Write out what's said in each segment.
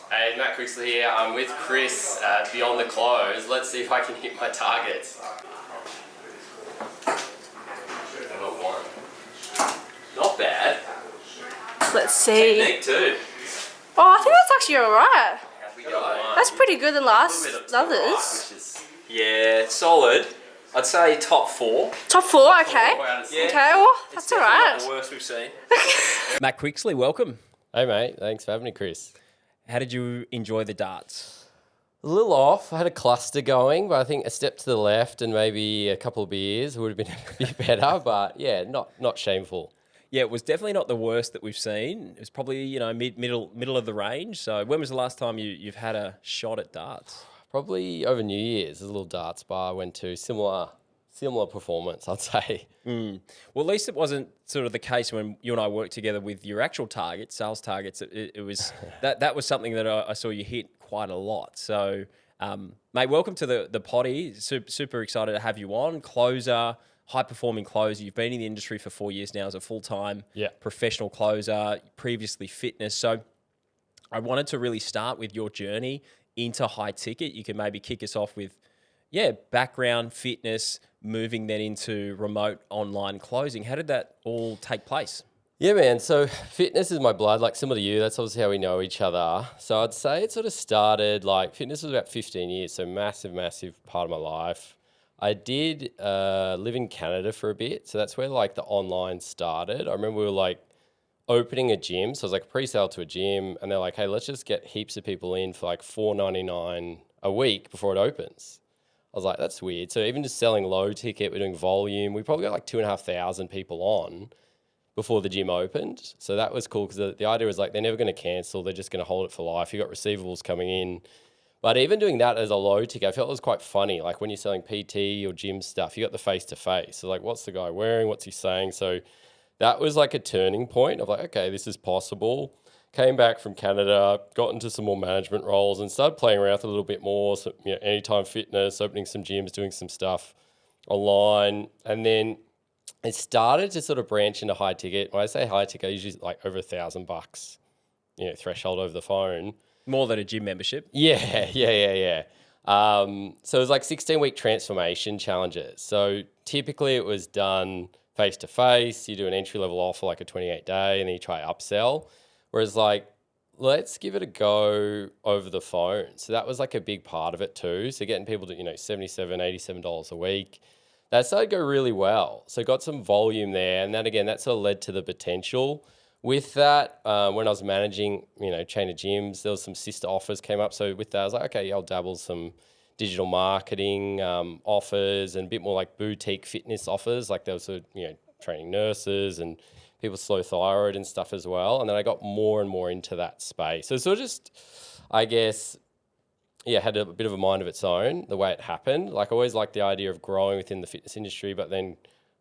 Hey, Matt Quixley here. I'm with Chris at Beyond the Close. Let's see if I can hit my targets. Number one. Not bad. Let's see. Technique too. Oh, I think that's actually alright. We got one. That's pretty good than last A little bit to the right, others. which is Yeah, solid. I'd say top 4. Top 4, okay. 4 out of 6. Yeah. Okay, well, that's It's definitely alright. not the worst we've seen. Matt Quixley, welcome. Hey mate, thanks for having me, Chris. How did you enjoy the darts? A little off. I had a cluster going, but I think a step to the left and maybe a couple of beers would have been a bit better. But yeah, not shameful. Yeah, it was definitely not the worst that we've seen. It was probably middle of the range. So when was the last time you've had a shot at darts? Probably over New Year's, there's a little darts bar I went to. Similar performance, I'd say. Well, at least it wasn't sort of the case when you and I worked together with your actual targets, sales targets. It was that was something that I saw you hit quite a lot. So, mate, welcome to the potty. Super excited to have you on. Closer, high-performing closer. You've been in the industry for 4 years now as a full-time professional closer, previously fitness. So I wanted to really start with your journey into high ticket. You can maybe kick us off with, background, fitness, moving then into remote online closing. How did that all take place? Yeah, man. So fitness is my blood, like similar to you. That's obviously how we know each other. So I'd say it sort of started, like fitness was about 15 years. So massive part of my life. I did live in Canada for a bit. So that's where like the online started. I remember we were like opening a gym. So it was like a pre-sale to a gym. And they're like, hey, let's just get heaps of people in for like $4.99 a week before it opens. I was like, that's weird. So even just selling low ticket, we're doing volume. We probably got like 2,500 people on before the gym opened. So that was cool because the idea was like, they're never going to cancel. They're just going to hold it for life. You got receivables coming in. But even doing that as a low ticket, I felt it was quite funny. Like when you're selling PT or gym stuff, you got the face-to-face. So like, what's the guy wearing? What's he saying? So that was like a turning point of like, okay, this is possible. Came back from Canada, got into some more management roles and started playing around with a little bit more. So, anytime fitness, opening some gyms, doing some stuff online. And then it started to sort of branch into high ticket. When I say high ticket, I usually like over $1,000, threshold over the phone. More than a gym membership? Yeah. So it was like 16-week transformation challenges. So typically it was done face-to-face. You do an entry-level offer, like a 28-day, and then you try upsell. Whereas like, let's give it a go over the phone. So that was like a big part of it too. So getting people to, $77, $87 a week, that started to go really well. So got some volume there. And then again, that sort of led to the potential. With that, when I was managing, chain of gyms, there was some sister offers came up. So with that, I was like, okay, I'll dabble some digital marketing offers and a bit more like boutique fitness offers. Like there was, training nurses and people with slow thyroid and stuff as well. And then I got more and more into that space. So it's sort of just, I guess, had a bit of a mind of its own, the way it happened. Like I always liked the idea of growing within the fitness industry, but then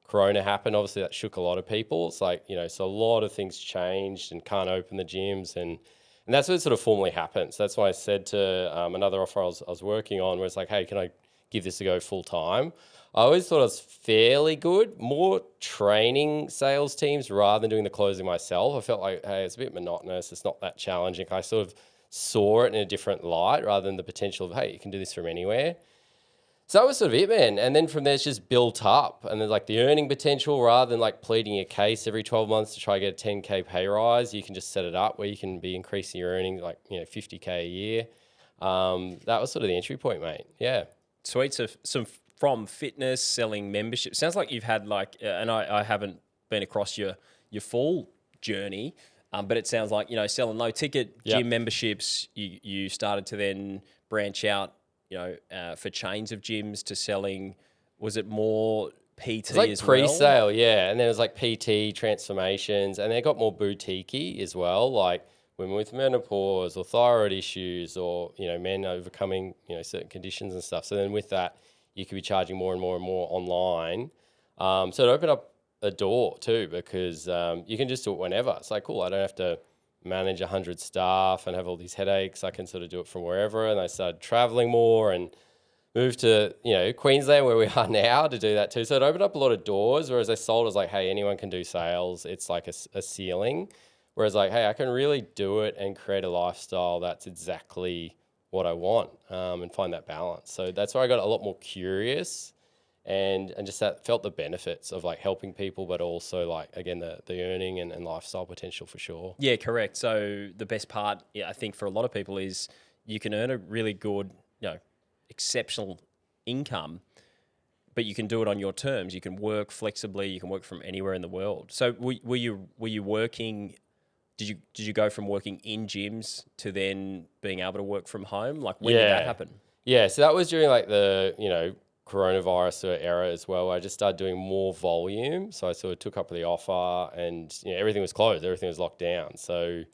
Corona happened. Obviously that shook a lot of people. It's like, so a lot of things changed and can't open the gyms. And that's what sort of formally happened. So that's why I said to another offer I was working on, where it's like, hey, can I give this a go full time? I always thought I was fairly good, more training sales teams rather than doing the closing myself. I felt like, hey, it's a bit monotonous. It's not that challenging. I sort of saw it in a different light rather than the potential of, hey, you can do this from anywhere. So that was sort of it, man. And then from there, it's just built up. And then like the earning potential, rather than like pleading a case every 12 months to try to get a 10K pay rise, you can just set it up where you can be increasing your earnings like, 50K a year. That was sort of the entry point, mate. Yeah. Sweet. So some from fitness, selling membership. Sounds like you've had like, and I haven't been across your full journey, but it sounds like, selling low ticket gym memberships, you started to then branch out, for chains of gyms to selling, was it more PT like as pre-sale, well? yeah. And then it was like PT transformations, and they got more boutique-y as well, like women with menopause or thyroid issues or, men overcoming, certain conditions and stuff. So then with that, you could be charging more and more and more online. So it opened up a door too, because you can just do it whenever. It's like, cool, I don't have to manage 100 staff and have all these headaches. I can sort of do it from wherever. And I started traveling more and moved to, Queensland where we are now to do that too. So it opened up a lot of doors, whereas I sold, I was like, hey, anyone can do sales. It's like a ceiling. Whereas like, hey, I can really do it and create a lifestyle that's exactly what I want, and find that balance. So that's where I got a lot more curious, and just felt the benefits of like helping people, but also like, again, the earning and lifestyle potential for sure. Yeah, correct. So the best part, I think for a lot of people is you can earn a really good, exceptional income, but you can do it on your terms. You can work flexibly. You can work from anywhere in the world. So were you working? Did you go from working in gyms to then being able to work from home? Like, when did that happen? Yeah, so that was during like the coronavirus sort of era as well. I just started doing more volume, so I sort of took up the offer, and everything was closed, everything was locked down. So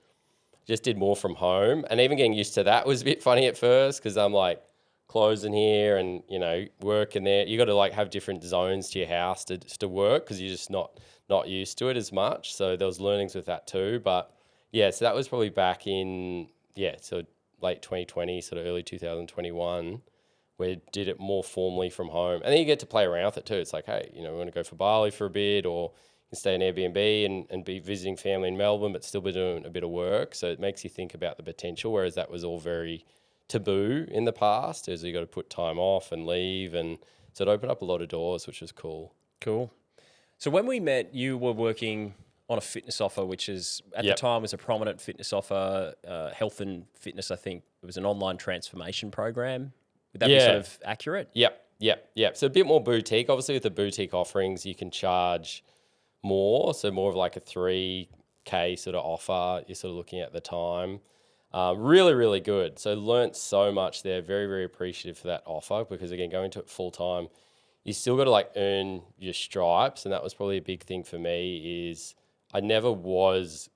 just did more from home, and even getting used to that was a bit funny at first, because I'm like closing here and working there. You got to like have different zones to your house to work, because you're just not used to it as much. So there was learnings with that too. But yeah, so that was probably back in so late 2020, sort of early 2021, where I did it more formally from home. And then you get to play around with it too. It's like, hey, we want to go for Bali for a bit, or you can stay in Airbnb and be visiting family in Melbourne, but still be doing a bit of work. So it makes you think about the potential, whereas that was all very taboo in the past, as you got to put time off and leave. And so it opened up a lot of doors, which was cool. Cool. So when we met, you were working on a fitness offer, which is at the time was a prominent fitness offer, health and fitness. I think it was an online transformation program. Would that be sort of accurate? Yep. So a bit more boutique. Obviously, with the boutique offerings, you can charge more. So more of like a 3K sort of offer you're sort of looking at the time. Really, really good. So learnt so much there. Very, very appreciative for that offer, because again, going to it full time, you still got to like earn your stripes. And that was probably a big thing for me, is I never was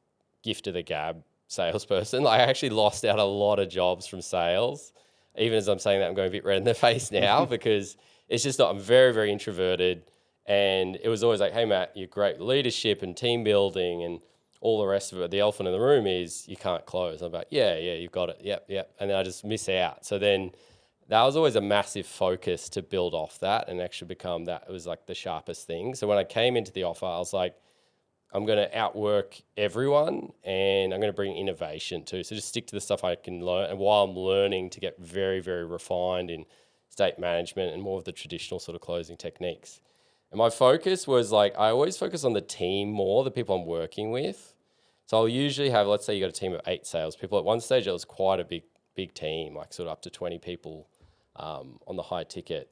gift of the gab salesperson. Like, I actually lost out a lot of jobs from sales. Even as I'm saying that, I'm going a bit red in the face now, because it's just not, I'm very, very introverted. And it was always like, hey, Matt, you're great leadership and team building and all the rest of it. The elephant in the room is you can't close. I'm like, yeah, you've got it. Yep. And then I just miss out. So then that was always a massive focus to build off that and actually become that. It was like the sharpest thing. So when I came into the offer, I was like, I'm going to outwork everyone, and I'm going to bring innovation too. So just stick to the stuff I can learn, and while I'm learning to get very, very refined in state management and more of the traditional sort of closing techniques. And my focus was like, I always focus on the team more, the people I'm working with. So I'll usually have, let's say you got a team of 8 salespeople. At one stage, it was quite a big team, like sort of up to 20 people on the high ticket.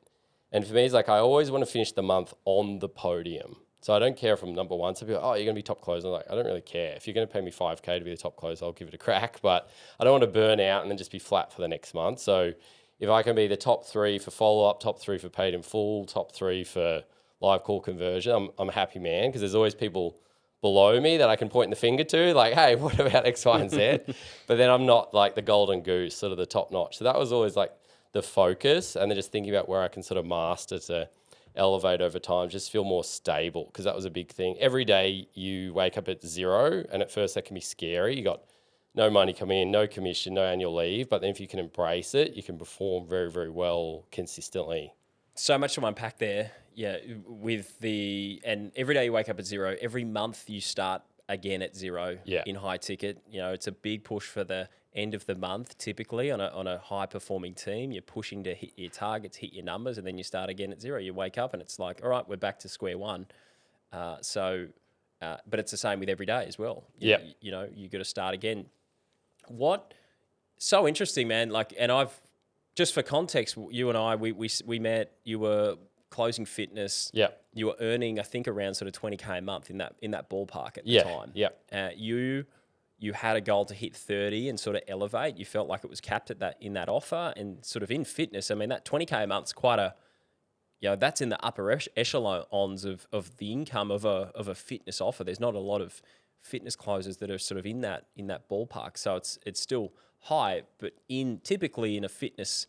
And for me, it's like, I always want to finish the month on the podium. So I don't care if I'm number one. So people, you're going to be top closer. I'm like, I don't really care. If you're going to pay me $5K to be the top closer, I'll give it a crack. But I don't want to burn out and then just be flat for the next month. So if I can be the top 3 for follow-up, top 3 for paid in full, top 3 for live call conversion, I'm a happy man, because there's always people below me that I can point the finger to, like, hey, what about X, Y, and Z? But then I'm not like the golden goose, sort of the top notch. So that was always like the focus, and then just thinking about where I can sort of master to elevate over time, just feel more stable, because that was a big thing. Every day you wake up at 0, and at first that can be scary. You got no money coming in, no commission, no annual leave, but then if you can embrace it, you can perform very, very well consistently. So much to unpack there. Yeah, and every day you wake up at 0, every month you start again at 0 in high ticket. It's a big push for the end of the month, typically on a high performing team. You're pushing to hit your targets, hit your numbers, and then you start again at 0. You wake up and it's like, all right, we're back to square one. But it's the same with every day as well. You got to start again. So interesting, man. Like, and I've, just for context, you and I, we met. You were closing fitness. Yeah. You were earning, I think, around sort of 20K a month in that ballpark at the time. Yeah. You had a goal to hit 30 and sort of elevate. You felt like it was capped at that in that offer, and sort of in fitness. I mean, that 20K a month's quite a, that's in the upper echelons of the income of a fitness offer. There's not a lot of fitness closers that are sort of in that ballpark. So it's still high, but typically in a fitness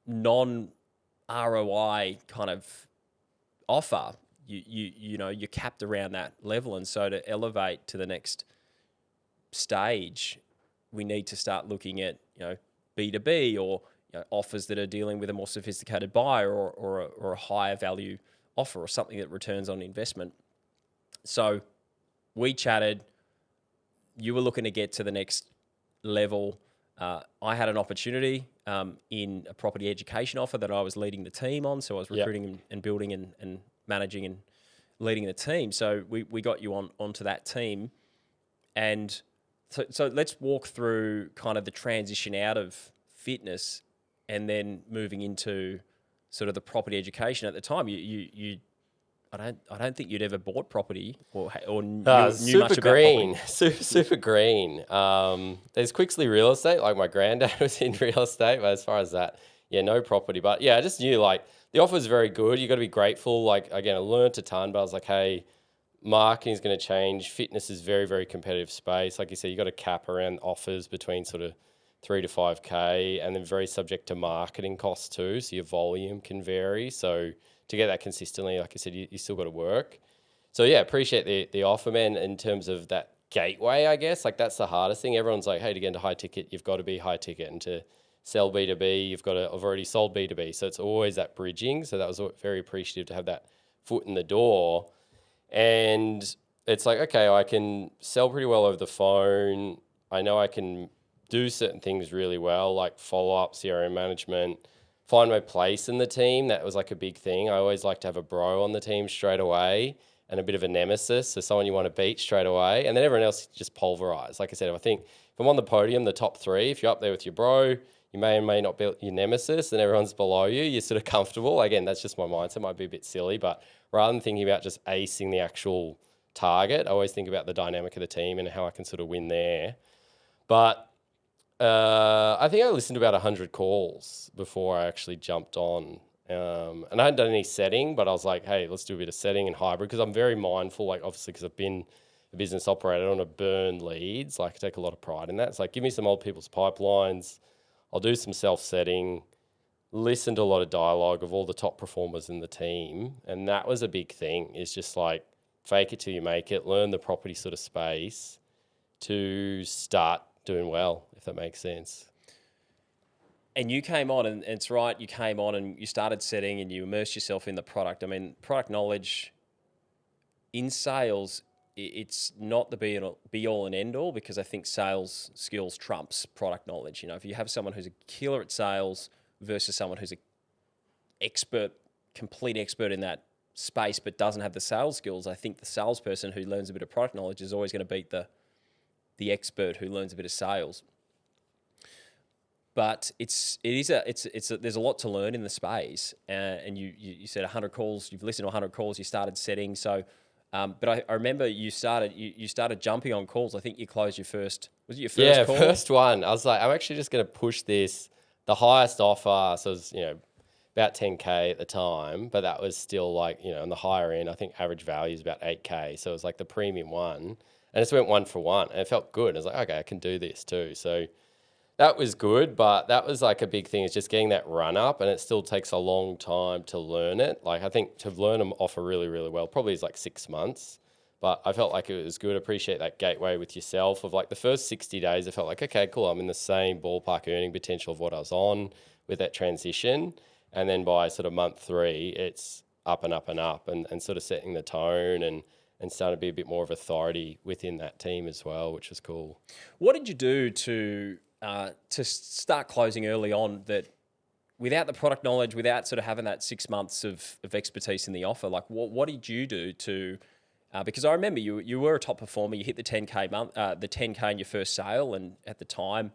non-ROI kind of offer, you're capped around that level. And so to elevate to the next stage, we need to start looking at B2B, or offers that are dealing with a more sophisticated buyer, or a higher value offer, or something that returns on investment. So we chatted. you were looking to get to the next level. I had an opportunity in a property education offer that I was leading the team on. So I was recruiting and building and managing and leading the team. So we got you onto that team. And so let's walk through kind of the transition out of fitness and then moving into sort of the property education. At the time, I don't think you'd ever bought property or knew much about green, property. super green. There's Quixley real estate. Like my granddad was in real estate, but as far as that, yeah, no property. But yeah, I just knew like the offer was very good. You got to be grateful. Like again, I learned a ton, but I was like, hey, marketing is going to change. Fitness is very, very competitive space. Like you said, you got a cap around offers between sort of 3 to 5K, and then very subject to marketing costs too. So your volume can vary. So to get that consistently, like I said, you still got to work. So yeah, appreciate the offer, man. In terms of that gateway, I guess, like that's the hardest thing. Everyone's like, hey, to get into high ticket, you've got to be high ticket, and to sell B2B, I've already sold B2B. So it's always that bridging. So that was very appreciative to have that foot in the door. And it's like, okay, I can sell pretty well over the phone. I know I can do certain things really well, like follow-up, CRM management, find my place in the team. That was like a big thing. I always like to have a bro on the team straight away and a bit of a nemesis, so someone you want to beat straight away. And then everyone else just pulverized. Like I said, I think if I'm on the podium, the top three, if you're up there with your bro, you may and may not be your nemesis and everyone's below you, you're sort of comfortable. Again, that's just my mindset. It might be a bit silly, but rather than thinking about just acing the actual target, I always think about the dynamic of the team and how I can sort of win there. But I think I listened to about 100 calls before I actually jumped on. And I hadn't done any setting, but I was like, hey, let's do a bit of setting and hybrid, because I'm very mindful, like obviously because I've been a business operator, I don't want to burn leads. Like I take a lot of pride in that. It's like, give me some old people's pipelines. I'll do some self-setting, listen to a lot of dialogue of all the top performers in the team. And that was a big thing, is just like fake it till you make it, learn the property sort of space to start doing well, if that makes sense. And you came on, and it's right, you came on and you started setting and you immersed yourself in the product. I mean, product knowledge in sales, it's not the be all and end all, because I think sales skills trumps product knowledge. You know, if you have someone who's a killer at sales versus someone who's a complete expert in that space but doesn't have the sales skills, I think the salesperson who learns a bit of product knowledge is always going to beat the expert who learns a bit of sales. But there's a lot to learn in the space, and you said 100 calls. You've listened to 100 calls. You started setting. So, but I remember you started jumping on calls. I think you closed your first. Was it your first call? Yeah, first one. I was like, I'm actually just going to push this. The highest offer, so it was about 10K at the time, but that was still like on the higher end. I think average value is about 8K. So it was like the premium one, and it just went 1 for 1, and it felt good. I was like, okay, I can do this too. So that was good, but that was like a big thing, is just getting that run up, and it still takes a long time to learn it. Like I think to learn them offer really, really well, probably is like 6 months, but I felt like it was good. I appreciate that gateway with yourself of like the first 60 days, I felt like, okay, cool. I'm in the same ballpark earning potential of what I was on with that transition. And then by sort of month 3, it's up and up and up, and sort of setting the tone and starting to be a bit more of authority within that team as well, which was cool. What did you do to start closing early on, that without the product knowledge, without sort of having that 6 months of expertise in the offer? Like what did you do to, because I remember you were a top performer, you hit the 10K in your first sale, and at the time,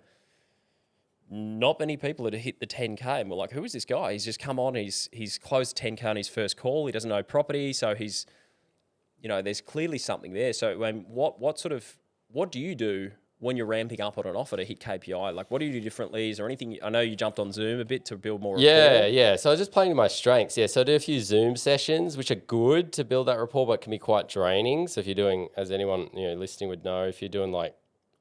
not many people had hit the 10K and were like, who is this guy? He's just come on, he's closed 10K on his first call, he doesn't know property, so he's, there's clearly something there. So what do you do when you're ramping up on an offer to hit KPI? Like, what do you do differently? Is there anything? I know you jumped on Zoom a bit to build more rapport. Yeah. So I was just playing to my strengths. Yeah, so I do a few Zoom sessions, which are good to build that rapport, but can be quite draining. So if you're doing, as anyone listening would know, if you're doing like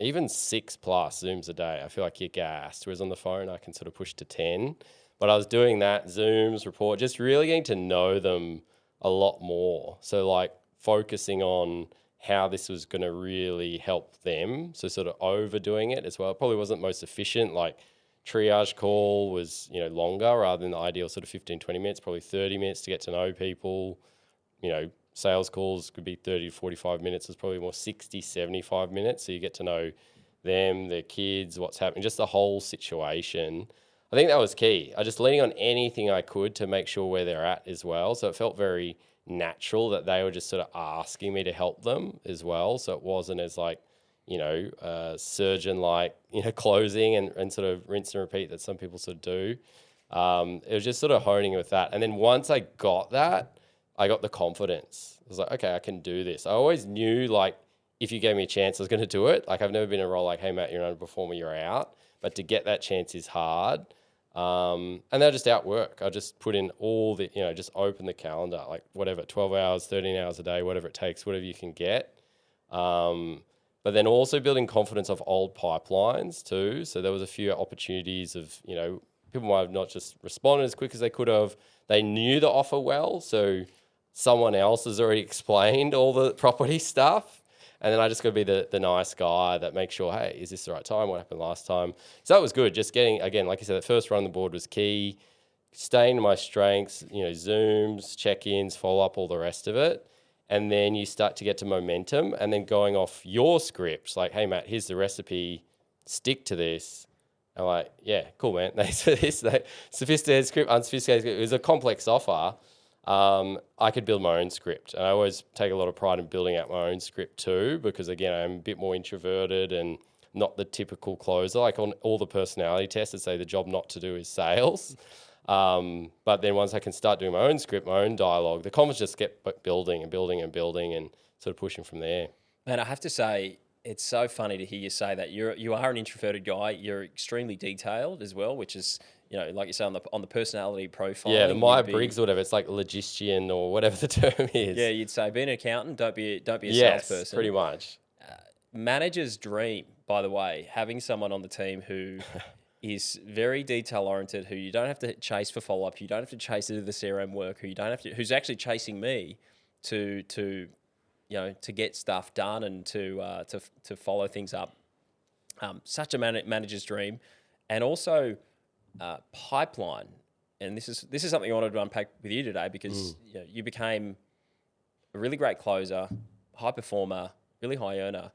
even 6+ Zooms a day, I feel like you're gassed. Whereas on the phone, I can sort of push to 10. But I was doing that, Zooms, rapport, just really getting to know them a lot more. So like focusing on how this was going to really help them. So sort of overdoing it as well. It probably wasn't most efficient. Like triage call was, longer rather than the ideal sort of 15, 20 minutes, probably 30 minutes to get to know people, sales calls could be 30 to 45 minutes. It's probably more 60, 75 minutes. So you get to know them, their kids, what's happening, just the whole situation. I think that was key. I just leaning on anything I could to make sure where they're at as well. So it felt very natural that they were just sort of asking me to help them as well. So it wasn't as like, surgeon like, closing and sort of rinse and repeat that some people sort of do. It was just sort of honing with that. And then once I got that, I got the confidence. I was like, okay, I can do this. I always knew, like, if you gave me a chance, I was going to do it. Like, I've never been in a role like, hey, Matt, you're an underperformer, you're out. But to get that chance is hard. And they'll just outwork. I just put in all the, just open the calendar, like whatever, 12 hours, 13 hours a day, whatever it takes, whatever you can get. But then also building confidence of old pipelines too. So there was a few opportunities of, people might have not just responded as quick as they could have. They knew the offer well. So someone else has already explained all the property stuff. And then I just got to be the nice guy that makes sure, hey, is this the right time? What happened last time? So that was good. Just getting, again, like I said, the first run on the board was key. Staying to my strengths, Zooms, check-ins, follow-up, all the rest of it. And then you start to get to momentum and then going off your scripts, like, hey, Matt, here's the recipe. Stick to this. I'm like, yeah, cool, man. Thanks for this. Sophisticated script, unsophisticated script. It was a complex offer. I could build my own script. And I always take a lot of pride in building out my own script too, because again, I'm a bit more introverted and not the typical closer. Like on all the personality tests that say the job not to do is sales. But then once I can start doing my own script, my own dialogue, the confidence just get building and building and building and sort of pushing from there. Man, I have to say, it's so funny to hear you say that. You are an introverted guy. You're extremely detailed as well, which is, like you say on the personality profile. Yeah, the Myers-Briggs or whatever. It's like logistician or whatever the term is. Yeah, you'd say be an accountant. Don't be a yes, salesperson. Pretty much. Manager's dream, by the way, having someone on the team who is very detail oriented, who you don't have to chase for follow up, you don't have to chase to do the CRM work, who's actually chasing me to get stuff done and to follow things up. Such a manager's dream, and also pipeline. And this is something I wanted to unpack with you today because you became a really great closer, high performer, really high earner.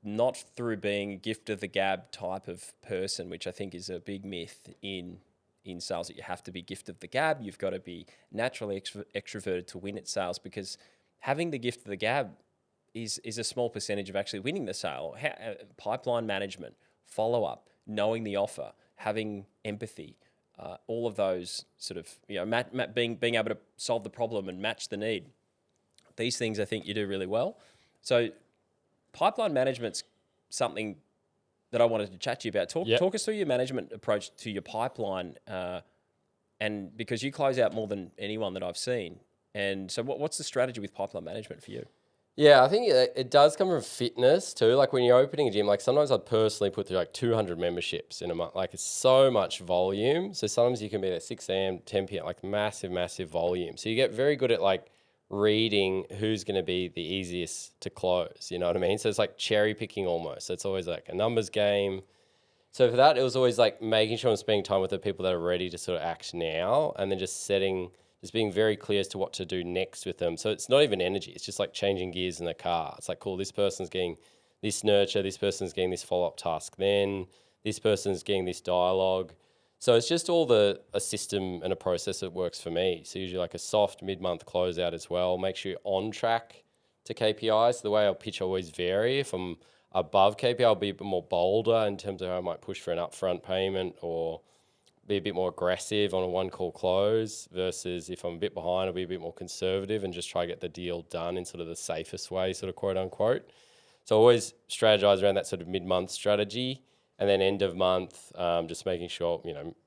Not through being a gift of the gab type of person, which I think is a big myth in sales, that you have to be gift of the gab. You've got to be naturally extroverted to win at sales, because having the gift of the gab is a small percentage of actually winning the sale. Pipeline management, follow up, knowing the offer, having empathy, all of those sort of, being able to solve the problem and match the need. These things I think you do really well. So pipeline management's something that I wanted to chat to you about. Talk us through your management approach to your pipeline, and because you close out more than anyone that I've seen. And so what's the strategy with pipeline management for you? Yeah, I think it does come from fitness too. Like when you're opening a gym, like sometimes I'd personally put through like 200 memberships in a month. Like it's so much volume. So sometimes you can be at 6 a.m., 10 p.m., like massive, massive volume. So you get very good at like reading who's going to be the easiest to close. You know what I mean? So it's like cherry picking almost. So it's always like a numbers game. So for that, it was always like making sure I'm spending time with the people that are ready to sort of act now, and then just being very clear as to what to do next with them. So it's not even energy. It's just like changing gears in the car. It's like, cool, this person's getting this nurture, this person's getting this follow-up task, then this person's getting this dialogue. So it's just all a system and a process that works for me. So usually like a soft mid-month closeout as well. Make sure you're on track to KPIs. The way I'll pitch always vary. If I'm above KPI, I'll be a bit more bolder in terms of how I might push for an upfront payment or be a bit more aggressive on a one-call close, versus if I'm a bit behind, I'll be a bit more conservative and just try to get the deal done in sort of the safest way, sort of quote unquote. So I always strategize around that sort of mid-month strategy, and then end of month, just making sure,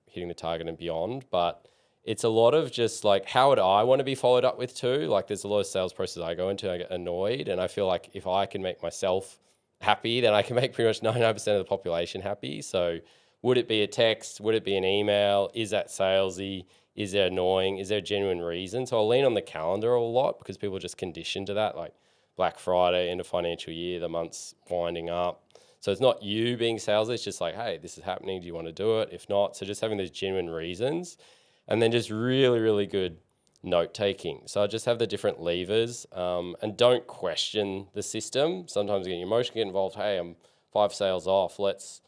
hitting the target and beyond. But it's a lot of just like, how would I want to be followed up with too? Like there's a lot of sales processes I go into, I get annoyed, and I feel like if I can make myself happy, then I can make pretty much 99% of the population happy. So would it be a text? Would it be an email? Is that salesy? Is there annoying? Is there a genuine reason? So I'll lean on the calendar a lot because people are just conditioned to that, like Black Friday, end of financial year, the month's winding up. So it's not you being salesy, it's just like, hey, this is happening. Do you want to do it? If not, so just having those genuine reasons, and then just really, really good note taking. So I just have the different levers and don't question the system. Sometimes your emotion get involved. Hey, I'm 5 sales off. Let's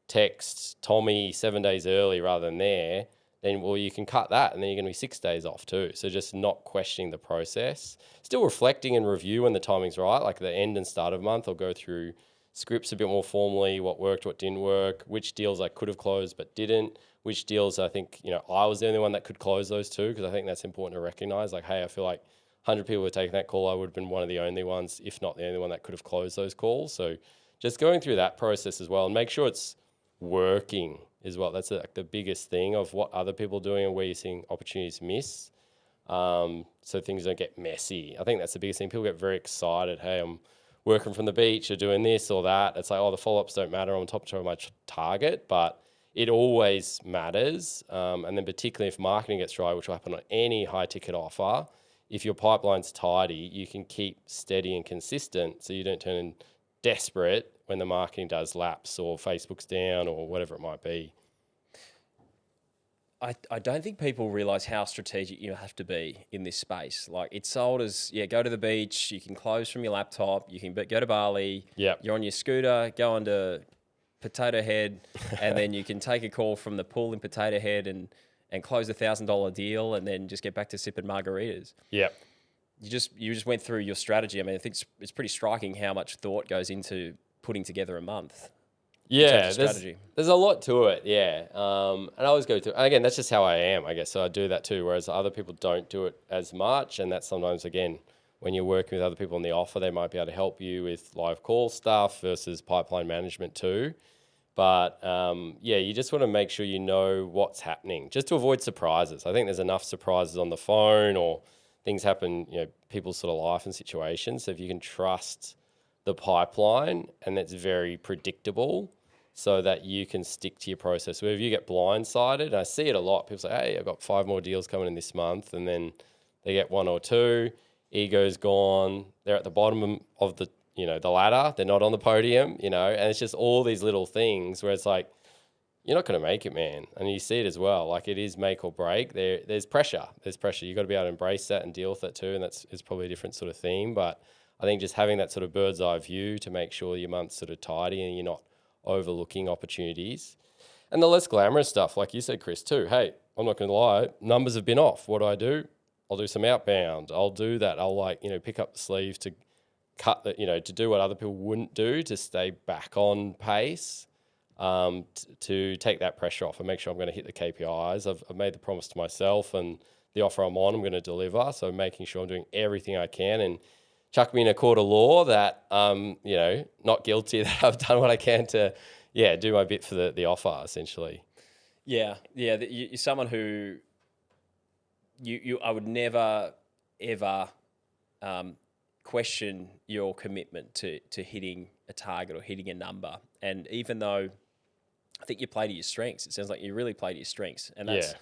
text Tommy 7 days early rather than there. Then, well, you can cut that and then you're going to be 6 days off too. So just not questioning the process. Still reflecting and review when the timing's right, like the end and start of month. I'll go through scripts a bit more formally, what worked, what didn't work, which deals I could have closed but didn't, which deals I think, I was the only one that could close those too, because I think that's important to recognize. Like, hey, I feel like 100 people were taking that call. I would have been one of the only ones, if not the only one that could have closed those calls. So just going through that process as well and make sure it's working as well. That's like the biggest thing of what other people are doing and where you're seeing opportunities miss. So things don't get messy. I think that's the biggest thing. People get very excited. Hey, I'm working from the beach or doing this or that. It's like, oh, the follow-ups don't matter. I'm on top of my target, but it always matters. And then particularly if marketing gets dry, which will happen on any high ticket offer, if your pipeline's tidy, you can keep steady and consistent so you don't turn desperate when the marketing does lapse or Facebook's down or whatever it might be. I don't think people realise how strategic you have to be in this space. Like, it's sold as, go to the beach, you can close from your laptop, you can go to Bali, you're on your scooter, go onto Potato Head, and then you can take a call from the pool in Potato Head and close a $1,000 deal and then just get back to sipping margaritas. Yep. You just went through your strategy. I mean, I think it's pretty striking how much thought goes into putting together a month. Yeah, there's a lot to it, yeah. And I always go through, and again, that's just how I am, I guess. So I do that too, whereas other people don't do it as much. And that's sometimes, again, when you're working with other people on the offer, they might be able to help you with live call stuff versus pipeline management too. But you just want to make sure you know what's happening, just to avoid surprises. I think there's enough surprises on the phone or things happen, people's sort of life and situations. So if you can trust the pipeline and it's very predictable, so that you can stick to your process. Where if you get blindsided, and I see it a lot, people say, hey, I've got 5 more deals coming in this month, and then they get 1 or 2, ego's gone, they're at the bottom of the the ladder, they're not on the podium, and it's just all these little things where it's like, you're not going to make it, man. And you see it as well, like it is make or break. There's pressure. You've got to be able to embrace that and deal with that too, and it's probably a different sort of theme, but I think just having that sort of bird's eye view to make sure your month's sort of tidy and you're not overlooking opportunities. And the less glamorous stuff, like you said, Chris, too. Hey, I'm not going to lie, numbers have been off. What do? I'll do some outbound. I'll do that. I'll pick up the sleeve to cut the, to do what other people wouldn't do to stay back on pace, to take that pressure off and make sure I'm going to hit the KPIs. I've made the promise to myself and the offer I'm on, I'm going to deliver. So making sure I'm doing everything I can and chuck me in a court of law that, not guilty, that I've done what I can to, do my bit for the offer, essentially. Yeah. You're someone who I would never, ever question your commitment to hitting a target or hitting a number. And even though I think you play to your strengths, it sounds like you really play to your strengths. And that's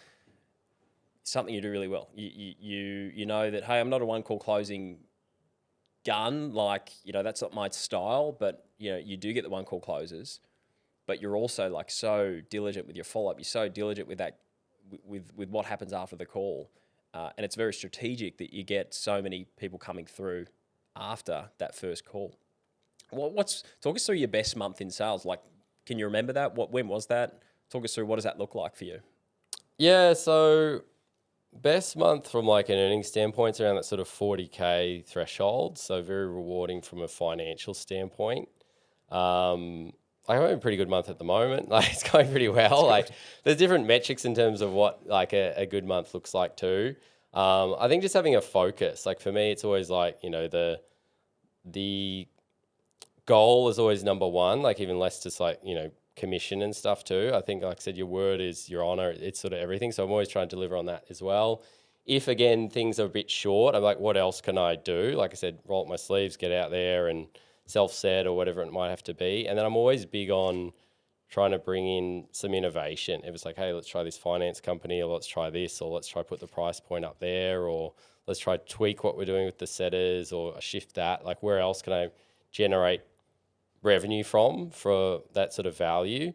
something you do really well. You know that, hey, I'm not a one-call closing gun, that's not my style, but you do get the one call closes, but you're also so diligent with your follow-up. You're so diligent with that, with what happens after the call, and it's very strategic that you get so many people coming through after that first call. Talk us through your best month in sales. Can you remember that? When was that? Talk us through, what does that look like for you? Yeah, so best month from an earnings standpoint is around that sort of 40K threshold. So very rewarding from a financial standpoint. I'm having a pretty good month at the moment. It's going pretty well. There's different metrics in terms of what a good month looks like too. I think just having a focus, for me, it's always the goal is always number one, even less just commission and stuff too. I think, like I said, your word is your honor. It's sort of everything. So I'm always trying to deliver on that as well. If, again, things are a bit short, I'm like, what else can I do? Like I said, roll up my sleeves, get out there and self-set or whatever it might have to be. And then I'm always big on trying to bring in some innovation. If it's hey, let's try this finance company, or let's try this, or let's try put the price point up there, or let's try tweak what we're doing with the setters or shift that. Where else can I generate revenue for that sort of value?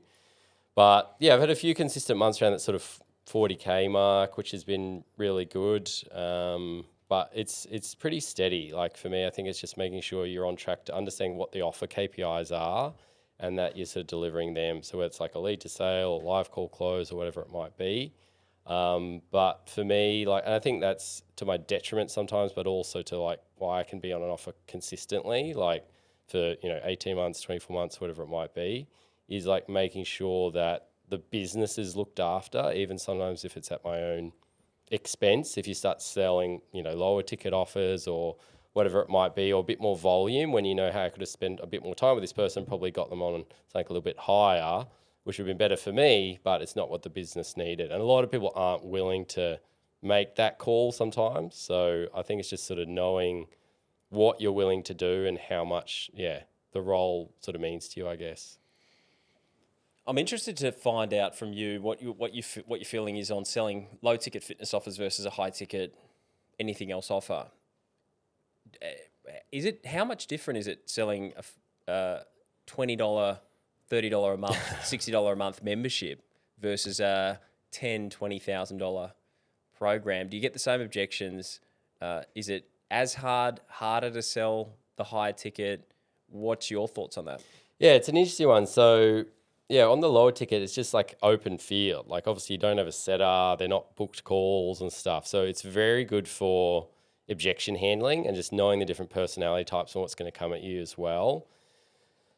But I've had a few consistent months around that sort of 40K mark, which has been really good. But it's pretty steady. Like for me, I think it's just making sure you're on track to understanding what the offer KPIs are and that you're sort of delivering them. So whether it's like a lead to sale, a live call close, or whatever it might be. But for me, like, and I think that's to my detriment sometimes, but also to like why I can be on an offer consistently, like for, 18 months, 24 months, whatever it might be, is like making sure that the business is looked after, even sometimes if it's at my own expense. If you start selling, lower ticket offers or whatever it might be, or a bit more volume, when you know, hey, I could have spent a bit more time with this person, probably got them on something a little bit higher, which would have been better for me, but it's not what the business needed. And a lot of people aren't willing to make that call sometimes. So I think it's just sort of knowing what you're willing to do and how much, the role sort of means to you, I guess. I'm interested to find out from you what your feeling is on selling low ticket fitness offers versus a high ticket anything else offer. How much different is it selling a $20, $30 a month, $60 a month membership versus a $10,000, $20,000 program? Do you get the same objections? Is it as harder to sell the higher ticket? What's your thoughts on that? Yeah, it's an interesting one. So on the lower ticket, it's just like open field. Like obviously you don't have a setter, they're not booked calls and stuff. So it's very good for objection handling and just knowing the different personality types and what's going to come at you as well.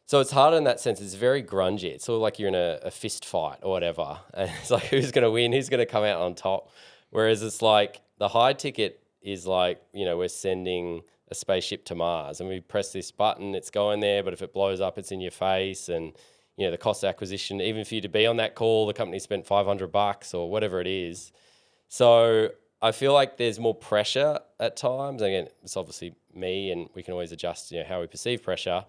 So it's harder in that sense. It's very grungy. It's sort of like you're in a fist fight or whatever. And it's like, who's going to win? Who's going to come out on top? Whereas it's like the high ticket is like, we're sending a spaceship to Mars and we press this button, it's going there. But if it blows up, it's in your face. And, the cost of acquisition, even for you to be on that call, the company spent $500 or whatever it is. So I feel like there's more pressure at times. Again, it's obviously me and we can always adjust, how we perceive pressure.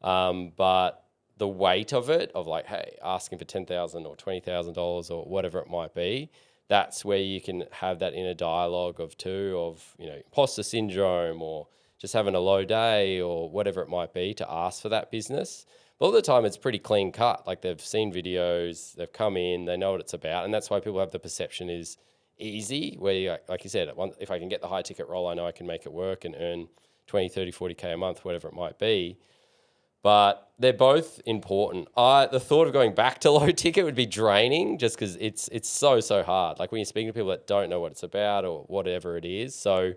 But the weight of it, of like, hey, asking for $10,000 or $20,000 or whatever it might be, that's where you can have that inner dialogue of imposter syndrome or just having a low day or whatever it might be to ask for that business. But all the time it's pretty clean cut. Like they've seen videos, they've come in, they know what it's about. And that's why people have the perception is easy, where you, like you said, if I can get the high ticket role, I know I can make it work and earn 20, 30, 40K a month, whatever it might be. But they're both important. The thought of going back to low ticket would be draining just because it's so hard. Like when you're speaking to people that don't know what it's about or whatever it is. So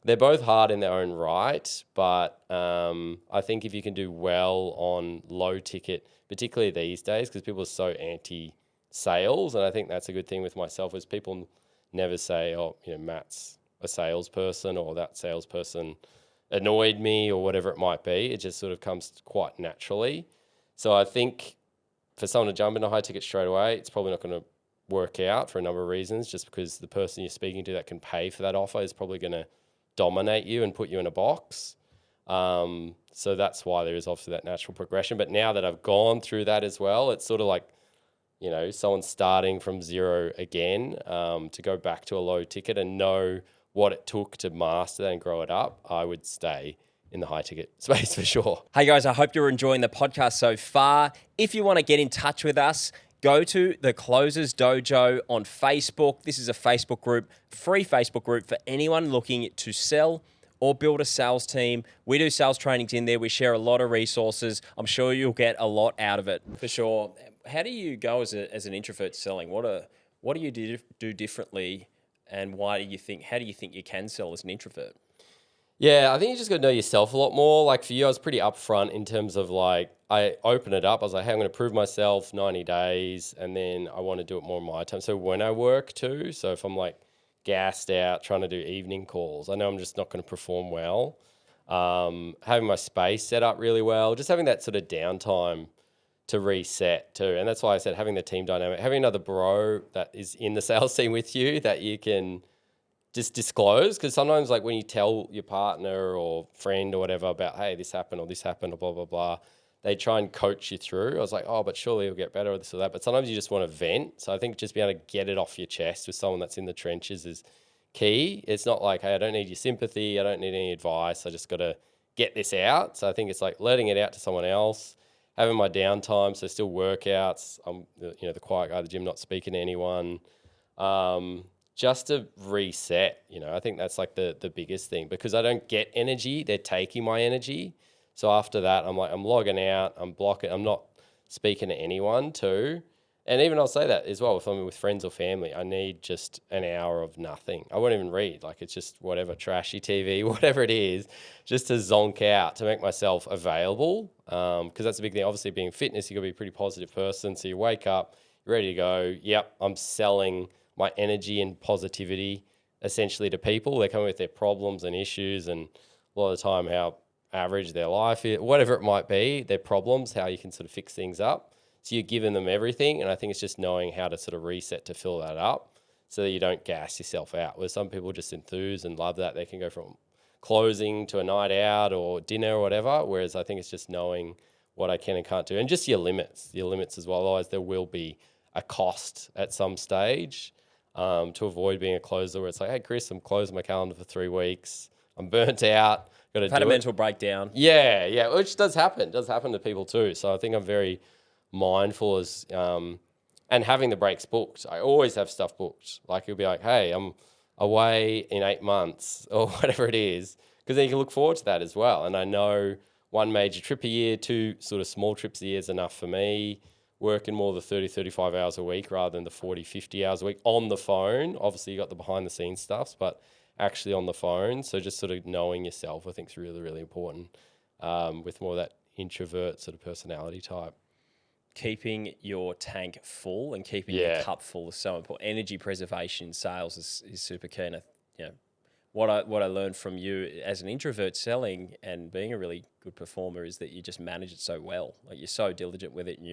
they're both hard in their own right. But I think if you can do well on low ticket, particularly these days, because people are so anti-sales, and I think that's a good thing with myself is people never say, Matt's a salesperson or that salesperson annoyed me or whatever it might be. It just sort of comes quite naturally. So I think for someone to jump into high ticket straight away, it's probably not going to work out for a number of reasons, just because the person you're speaking to that can pay for that offer is probably going to dominate you and put you in a box. So that's why there is obviously that natural progression. But now that I've gone through that as well, it's sort of like, someone starting from zero again, to go back to a low ticket and know what it took to master that and grow it up, I would stay in the high ticket space for sure. Hey guys, I hope you're enjoying the podcast so far. If you want to get in touch with us, go to the Closers Dojo on Facebook. This is a Facebook group, free Facebook group for anyone looking to sell or build a sales team. We do sales trainings in there. We share a lot of resources. I'm sure you'll get a lot out of it for sure. How do you go as an introvert selling? What do you do differently? And how do you think you can sell as an introvert? Yeah, I think you just got to know yourself a lot more. Like for you, I was pretty upfront in terms of like, I open it up. I was like, hey, I'm going to prove myself 90 days. And then I want to do it more in my time. So when I work too, so if I'm like gassed out trying to do evening calls, I know I'm just not going to perform well. Having my space set up really well, just having that sort of downtime to reset too. And that's why I said having the team dynamic, having another bro that is in the sales team with you that you can just disclose. Because sometimes like when you tell your partner or friend or whatever about, hey, this happened or blah, blah, blah, they try and coach you through. I was like, but surely it'll get better or this or that. But sometimes you just want to vent. So I think just being able to get it off your chest with someone that's in the trenches is key. It's not like, hey, I don't need your sympathy. I don't need any advice. I just got to get this out. So I think it's like letting it out to someone else, having my downtime. So still workouts. I'm, the quiet guy at the gym, not speaking to anyone. just to reset. I think that's like the biggest thing, because I don't get energy. They're taking my energy. So after that, I'm logging out, I'm blocking, I'm not speaking to anyone too. And even I'll say that as well, if I'm with friends or family, I need just an hour of nothing. I won't even read. Like, it's just whatever, trashy TV, whatever it is, just to zonk out, to make myself available. Because that's a big thing. Obviously, being fitness, you got to be a pretty positive person. So you wake up, you're ready to go. Yep, I'm selling my energy and positivity essentially to people. They're coming with their problems and issues, and a lot of the time how average their life is, whatever it might be, their problems, how you can sort of fix things up. So you're giving them everything, and I think it's just knowing how to sort of reset to fill that up so that you don't gas yourself out. Where some people just enthuse and love that. They can go from closing to a night out or dinner or whatever, whereas I think it's just knowing what I can and can't do, and just your limits as well. Otherwise, there will be a cost at some stage to avoid being a closer where it's like, hey, Chris, I'm closing my calendar for 3 weeks. I'm burnt out. Got to do Had a it. mental breakdown. Yeah, which does happen. It does happen to people too. So I think I'm very mindful as and having the breaks booked. I always have stuff booked. Like, you'll be like, hey, I'm away in 8 months or whatever it is, because then you can look forward to that as well. And I know 1 major trip a year, 2 sort of small trips a year is enough for me. Working more than 30, 35 hours a week rather than the 40, 50 hours a week on the phone. Obviously, you got the behind the scenes stuff, but actually on the phone. So just sort of knowing yourself, I think, is really, really important with more of that introvert sort of personality type. Keeping your tank full and keeping your cup full is so important. Energy preservation in sales is super key. And what I learned from you as an introvert selling and being a really good performer is that you just manage it so well. Like, you're so diligent with it, and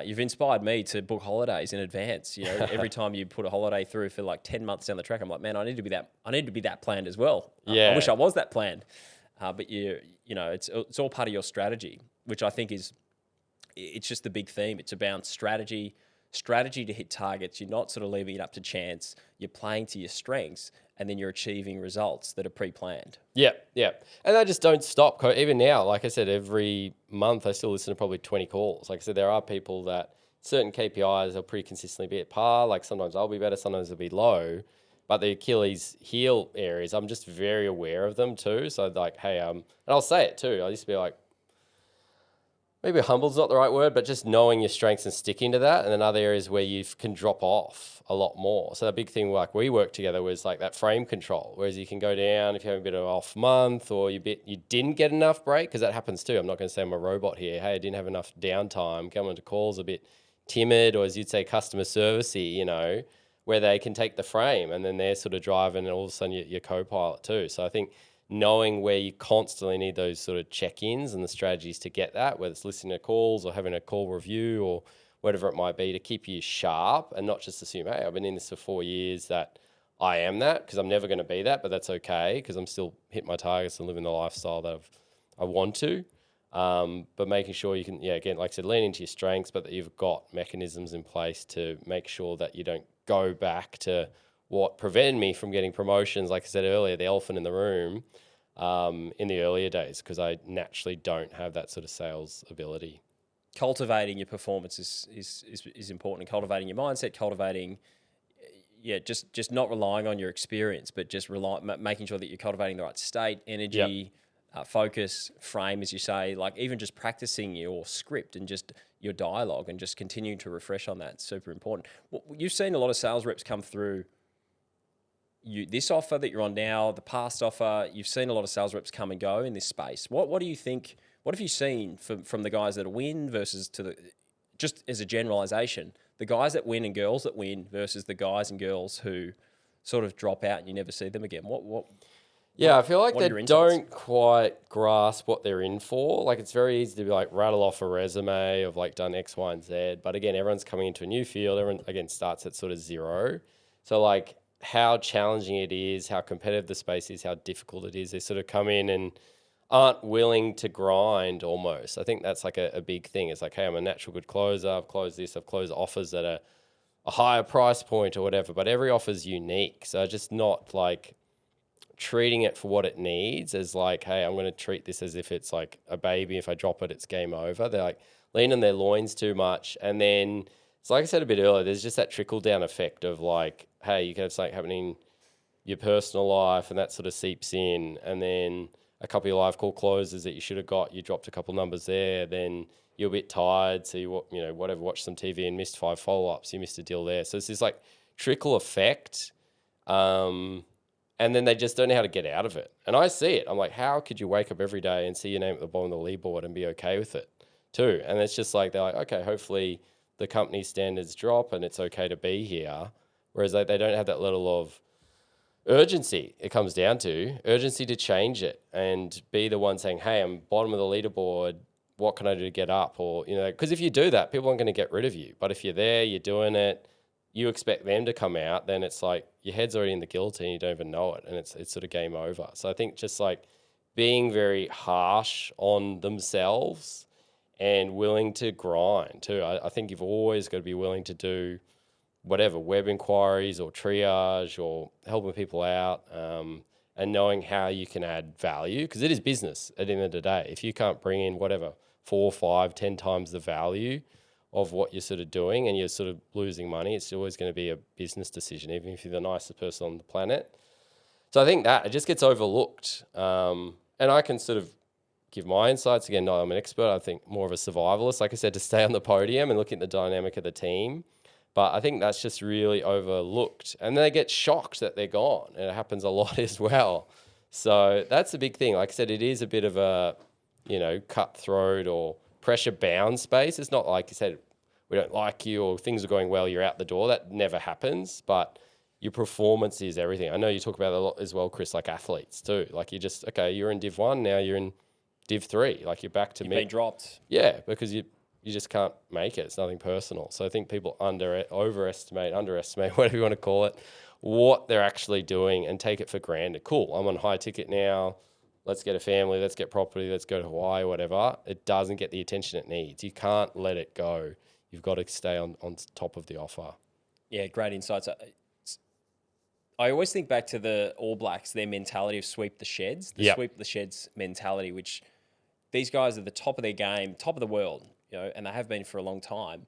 you've inspired me to book holidays in advance. Every time you put a holiday through for like 10 months down the track, I'm like, man, I need to be that planned as well. I wish I was that planned. But it's all part of your strategy, which I think it's just the big theme. It's about strategy to hit targets. You're not sort of leaving it up to chance. You're playing to your strengths, and then you're achieving results that are pre-planned. Yeah. And I just don't stop. Even now, like I said, every month I still listen to probably 20 calls. Like I said, there are people that certain KPIs will pretty consistently be at par. Like, sometimes I'll be better, sometimes it'll be low. But the Achilles heel areas, I'm just very aware of them too. So like, hey, and I'll say it too. I used to be like, maybe humble's not the right word, but just knowing your strengths and sticking to that. And then other areas where you can drop off a lot more. So the big thing, like, we worked together was like that frame control, whereas you can go down if you have a bit of an off month, or you didn't get enough break, because that happens too. I'm not going to say I'm a robot here. Hey, I didn't have enough downtime. Coming to calls a bit timid, or as you'd say, customer servicey, where they can take the frame and then they're sort of driving, and all of a sudden you're co-pilot too. So I think knowing where you constantly need those sort of check-ins and the strategies to get that, whether it's listening to calls or having a call review or whatever it might be, to keep you sharp and not just assume, hey, I've been in this for 4 years that I am that, because I'm never going to be that, but that's okay, because I'm still hitting my targets and living the lifestyle that I want to. But making sure you can, again, like I said, lean into your strengths, but that you've got mechanisms in place to make sure that you don't go back to what prevented me from getting promotions, like I said earlier, the elephant in the room, in the earlier days, because I naturally don't have that sort of sales ability. Cultivating your performance is important, and cultivating your mindset, just not relying on your experience, but just making sure that you're cultivating the right state, energy, focus, frame, as you say, like even just practicing your script and just your dialogue and just continuing to refresh on that. Super important. You've seen a lot of sales reps come through this offer that you're on now, the past offer. You've seen a lot of sales reps come and go in this space. What do you think? What have you seen from the guys that win versus just as a generalization, the guys that win and girls that win versus the guys and girls who sort of drop out and you never see them again? I feel like they don't quite grasp what they're in for. Like, it's very easy to be like rattle off a resume of like done X, Y, and Z. But again, everyone's coming into a new field. Everyone again starts at sort of zero. So like, how challenging it is, how competitive the space is, how difficult it is. They sort of come in and aren't willing to grind almost. I think that's like a big thing. It's like, hey, I'm a natural good closer. I've closed this. I've closed offers that are a higher price point or whatever. But every offer is unique. So just not like treating it for what it needs as like, hey, I'm going to treat this as if it's like a baby. If I drop it, it's game over. They're like leaning their loins too much. And then So like I said a bit earlier, there's just that trickle down effect of like, hey, you can have something happening in your personal life and that sort of seeps in, and then a couple of your live call closes that you should have got, you dropped a couple numbers there, then you're a bit tired, so whatever, watch some TV and missed 5 follow-ups, you missed a deal there. So it's this like trickle effect, and then they just don't know how to get out of it. And I see it. I'm like, how could you wake up every day and see your name at the bottom of the leaderboard and be okay with it too? And it's just like, they're like, okay, hopefully the company standards drop and it's okay to be here. Whereas they don't have that level of urgency. It comes down to urgency to change it and be the one saying, hey, I'm bottom of the leaderboard. What can I do to get up? Or, because if you do that, people aren't going to get rid of you. But if you're there, you're doing it, you expect them to come out, then it's like your head's already in the guillotine, you don't even know it, and it's sort of game over. So I think just like being very harsh on themselves and willing to grind too. I think you've always got to be willing to do whatever, web inquiries or triage or helping people out, and knowing how you can add value, because it is business at the end of the day. If you can't bring in whatever 4, 5, 10 times the value of what you're sort of doing and you're sort of losing money, it's always going to be a business decision, even if you're the nicest person on the planet. So I think that it just gets overlooked. And I can sort of give my insights. Again, no, I'm an expert. I think more of a survivalist, like I said, to stay on the podium and look at the dynamic of the team. But I think that's just really overlooked. And then they get shocked that they're gone. And it happens a lot as well. So that's a big thing. Like I said, it is a bit of a, cutthroat or pressure bound space. It's not like you said, we don't like you or things are going well, you're out the door. That never happens. But your performance is everything. I know you talk about it a lot as well, Chris, like athletes too. Like you're in Div 1, now you're in Div 3. Like you're back to You've been dropped. Yeah, because you just can't make it. It's nothing personal. So I think people underestimate, whatever you want to call it, what they're actually doing and take it for granted. Cool, I'm on high ticket now. Let's get a family, let's get property, let's go to Hawaii, whatever. It doesn't get the attention it needs. You can't let it go. You've got to stay on top of the offer. Yeah, great insights. I always think back to the All Blacks, their mentality of sweep the sheds, sweep the sheds mentality, which these guys are the top of their game, top of the world, and they have been for a long time.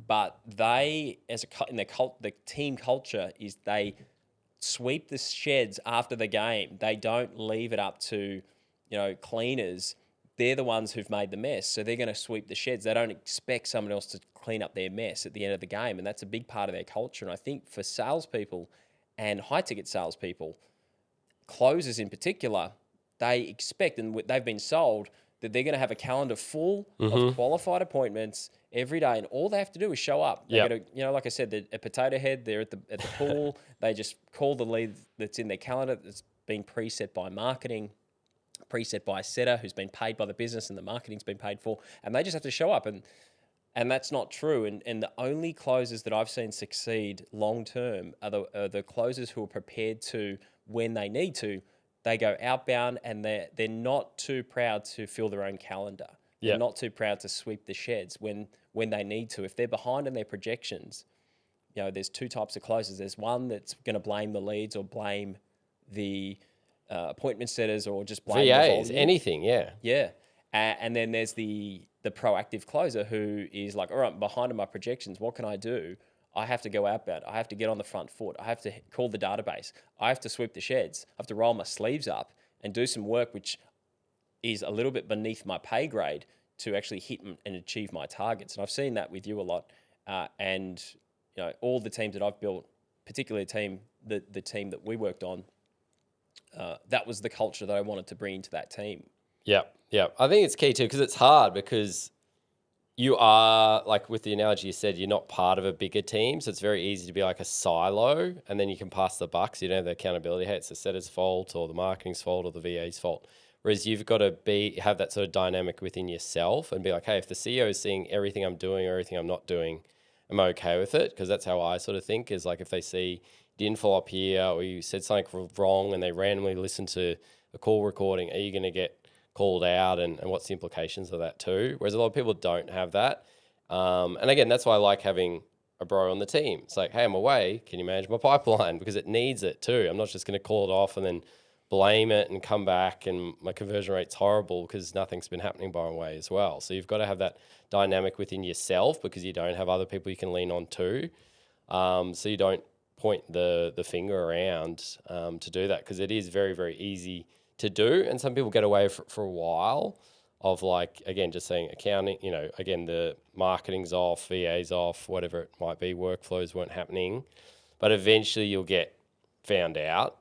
But they, the team culture is they sweep the sheds after the game. They don't leave it up to, cleaners. They're the ones who've made the mess, so they're going to sweep the sheds. They don't expect someone else to clean up their mess at the end of the game, and that's a big part of their culture. And I think for salespeople and high-ticket salespeople, closers in particular, they expect, and they've been sold, that they're going to have a calendar full of qualified appointments every day, and all they have to do is show up. They're going to, like I said, they're a potato head. They're at the pool. They just call the lead that's in their calendar that's been preset by marketing, preset by a setter who's been paid by the business, and the marketing's been paid for, and they just have to show up. And that's not true. And the only closers that I've seen succeed long term are the closers who are prepared to, when they need to, they go outbound, and they're not too proud to fill their own calendar. They're not too proud to sweep the sheds when they need to. If they're behind in their projections, there's two types of closers. There's one that's going to blame the leads or blame the appointment setters or just blame VAs, the volume. anything, Yeah. And then there's the proactive closer who is like, all right, I'm behind in my projections. What can I do? I have to go outbound. I have to get on the front foot. I have to call the database. I have to sweep the sheds. I have to roll my sleeves up and do some work which is a little bit beneath my pay grade to actually hit and achieve my targets. And I've seen that with you a lot. And all the teams that I've built, particularly the team that we worked on, that was the culture that I wanted to bring into that team. Yeah. I think it's key too, because it's hard, because you are, like with the analogy you said, you're not part of a bigger team. So it's very easy to be like a silo, and then you can pass the buck. So you don't have the accountability. Hey, it's the setter's fault or the marketing's fault or the VA's fault. Whereas you've got to have that sort of dynamic within yourself and be like, hey, if the CEO is seeing everything I'm doing or everything I'm not doing, am I okay with it? Because that's how I sort of think, is like if they see you didn't follow up here or you said something wrong and they randomly listen to a call recording, are you going to get called out, and what's the implications of that too? Whereas a lot of people don't have that. And again, that's why I like having a bro on the team. It's like, hey, I'm away. Can you manage my pipeline? Because it needs it too. I'm not just going to call it off and then blame it and come back and my conversion rate's horrible because nothing's been happening by my way as well. So you've got to have that dynamic within yourself because you don't have other people you can lean on too. So you don't point the finger around to do that, because it is very, very easy to do. And some people get away for a while of like, again, just saying accounting, again, the marketing's off, VA's off, whatever it might be, workflows weren't happening. But eventually you'll get found out.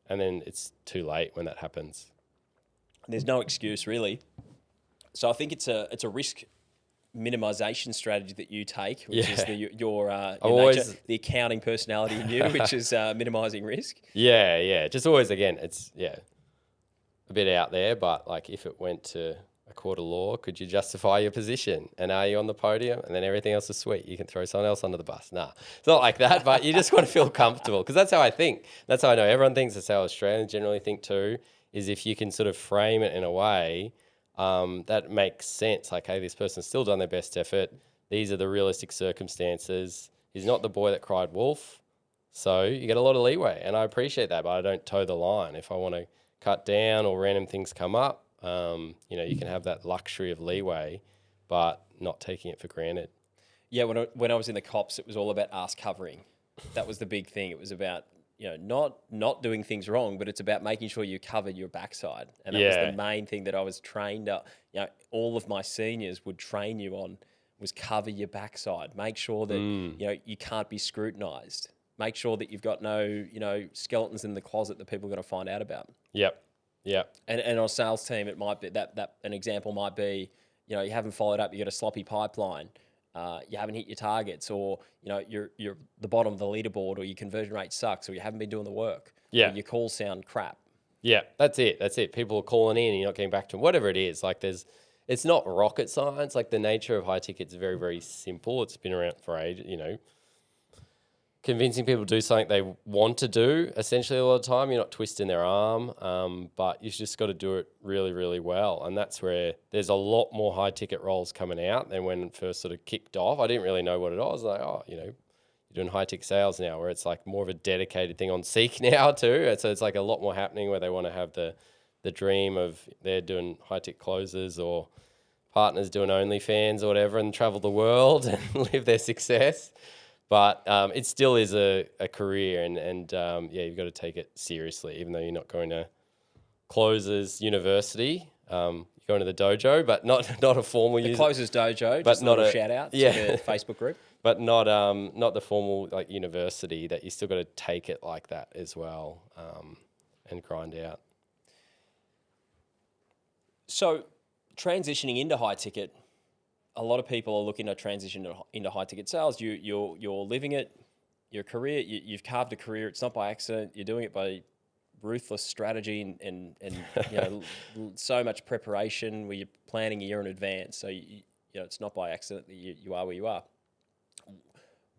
And then it's too late when that happens. There's no excuse really. So I think it's a risk minimization strategy that you take, which is your nature, the accounting personality in you, which is minimizing risk. Yeah. Just always, again, it's, a bit out there, but like if it went to a court of law, could you justify your position? And are you on the podium? And then everything else is sweet. You can throw someone else under the bus. Nah, it's not like that, but you just want to feel comfortable, because that's how I think. That's how I know everyone thinks. That's how Australians generally think too, is if you can sort of frame it in a way that makes sense. Like, hey, this person's still done their best effort. These are the realistic circumstances. He's not the boy that cried wolf. So you get a lot of leeway. And I appreciate that, but I don't toe the line. If I want to cut down or random things come up, you can have that luxury of leeway, but not taking it for granted. Yeah, when I was in the cops, it was all about ass covering. That was the big thing. It was about, not doing things wrong, but it's about making sure you covered your backside. And that was the main thing that I was trained up. All of my seniors would train you on was cover your backside. Make sure that, you can't be scrutinized. Make sure that you've got no, skeletons in the closet that people are going to find out about. Yep. And on a sales team, it might be that an example might be, you haven't followed up, you got a sloppy pipeline, you haven't hit your targets, or you're the bottom of the leaderboard, or your conversion rate sucks, or you haven't been doing the work. Yeah. Or your calls sound crap. Yeah, that's it. People are calling in and you're not getting back to them. Whatever it is, like it's not rocket science. Like the nature of high ticket is very, very simple. It's been around for ages, Convincing people to do something they want to do, essentially a lot of the time. You're not twisting their arm, but you've just got to do it really, really well. And that's where there's a lot more high ticket roles coming out than when it first sort of kicked off. I didn't really know what it was. Like, you're doing high ticket sales now, where it's like more of a dedicated thing on Seek now too. And so it's like a lot more happening where they want to have the dream of they're doing high ticket closes, or partners doing OnlyFans or whatever, and travel the world and live their success. But it still is a career, and you've got to take it seriously, even though you're not going to Closers University. You're going to the dojo, but not a formal. The Closers Dojo, but just not a shout out to the Facebook group. But not the formal like university. That you still got to take it like that as well, and grind out. So, transitioning into high ticket. A lot of people are looking to transition into high ticket sales. You're living it, your career. You've carved a career. It's not by accident. You're doing it by ruthless strategy and so much preparation, where you're planning a year in advance. So it's not by accident that you are where you are.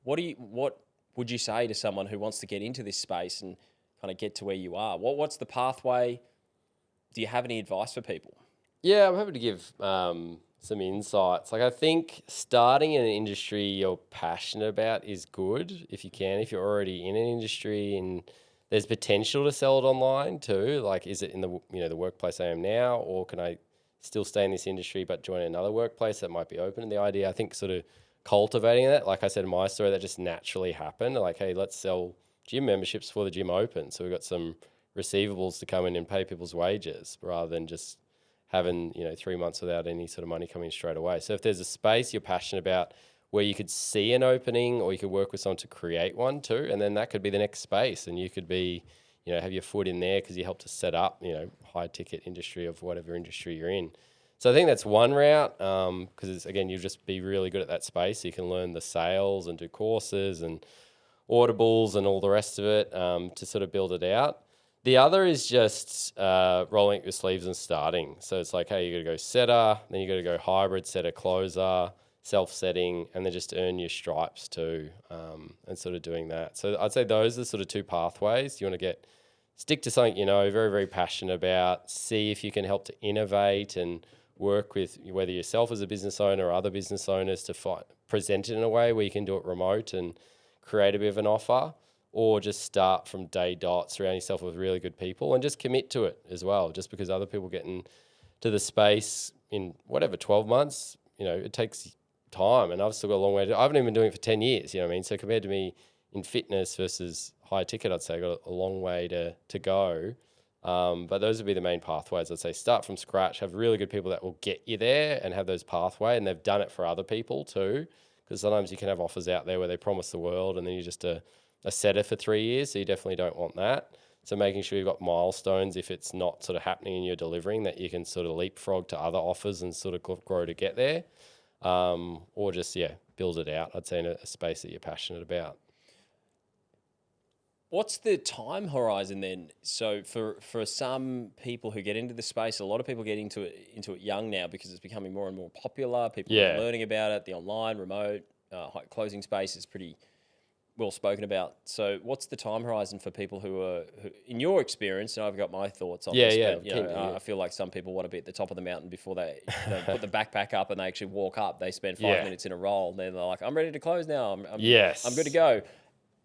What would you say to someone who wants to get into this space and kind of get to where you are? What's the pathway? Do you have any advice for people? Yeah, I'm happy to give some insights. Like, I think starting in an industry you're passionate about is good if you can. If you're already in an industry and there's potential to sell it online too, like, is it in the workplace I am now, or can I still stay in this industry but join another workplace that might be open? And the idea, I think, sort of cultivating that, like I said in my story, that just naturally happened. Like, hey, let's sell gym memberships before the gym opens, so we've got some receivables to come in and pay people's wages, rather than just having 3 months without any sort of money coming straight away. So if there's a space you're passionate about where you could see an opening, or you could work with someone to create one too, and then that could be the next space, and you could be have your foot in there because you helped to set up high ticket industry of whatever industry you're in. So I think that's one route, because again, you'll just be really good at that space. So you can learn the sales and do courses and audibles and all the rest of it to sort of build it out. The other is just rolling up your sleeves and starting. So it's like, hey, you got to go setter, then you got to go hybrid, setter, closer, self-setting, and then just earn your stripes too, and sort of doing that. So I'd say those are the sort of two pathways. You want to stick to something very, very passionate about, see if you can help to innovate and work with whether yourself as a business owner or other business owners to present it in a way where you can do it remote and create a bit of an offer. or just start from day dot, surround yourself with really good people and just commit to it as well. Just because other people get into the space in whatever, 12 months, it takes time, and I've still got a long way to. I haven't even been doing it for 10 years, you know what I mean? So compared to me in fitness versus high ticket, I'd say I've got a long way to go. But those would be the main pathways. I'd say start from scratch, have really good people that will get you there and have those pathway, and they've done it for other people too. Because sometimes you can have offers out there where they promise the world and then you're just a setter for 3 years. So you definitely don't want that. So making sure you've got milestones, if it's not sort of happening and you're delivering, that you can sort of leapfrog to other offers and sort of grow to get there. Or just, build it out, I'd say, in a space that you're passionate about. What's the time horizon then? So for some people who get into the space, a lot of people get into it young now because it's becoming more and more popular. People are learning about it. The online, remote, closing space is pretty well spoken about. So what's the time horizon for people who in your experience, and I've got my thoughts on this, but I feel like some people want to be at the top of the mountain before they put the backpack up and they actually walk up. They spend 5 minutes in a roll and then they're like, I'm ready to close now. I'm good to go.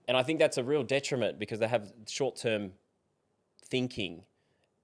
And I think that's a real detriment because they have short-term thinking.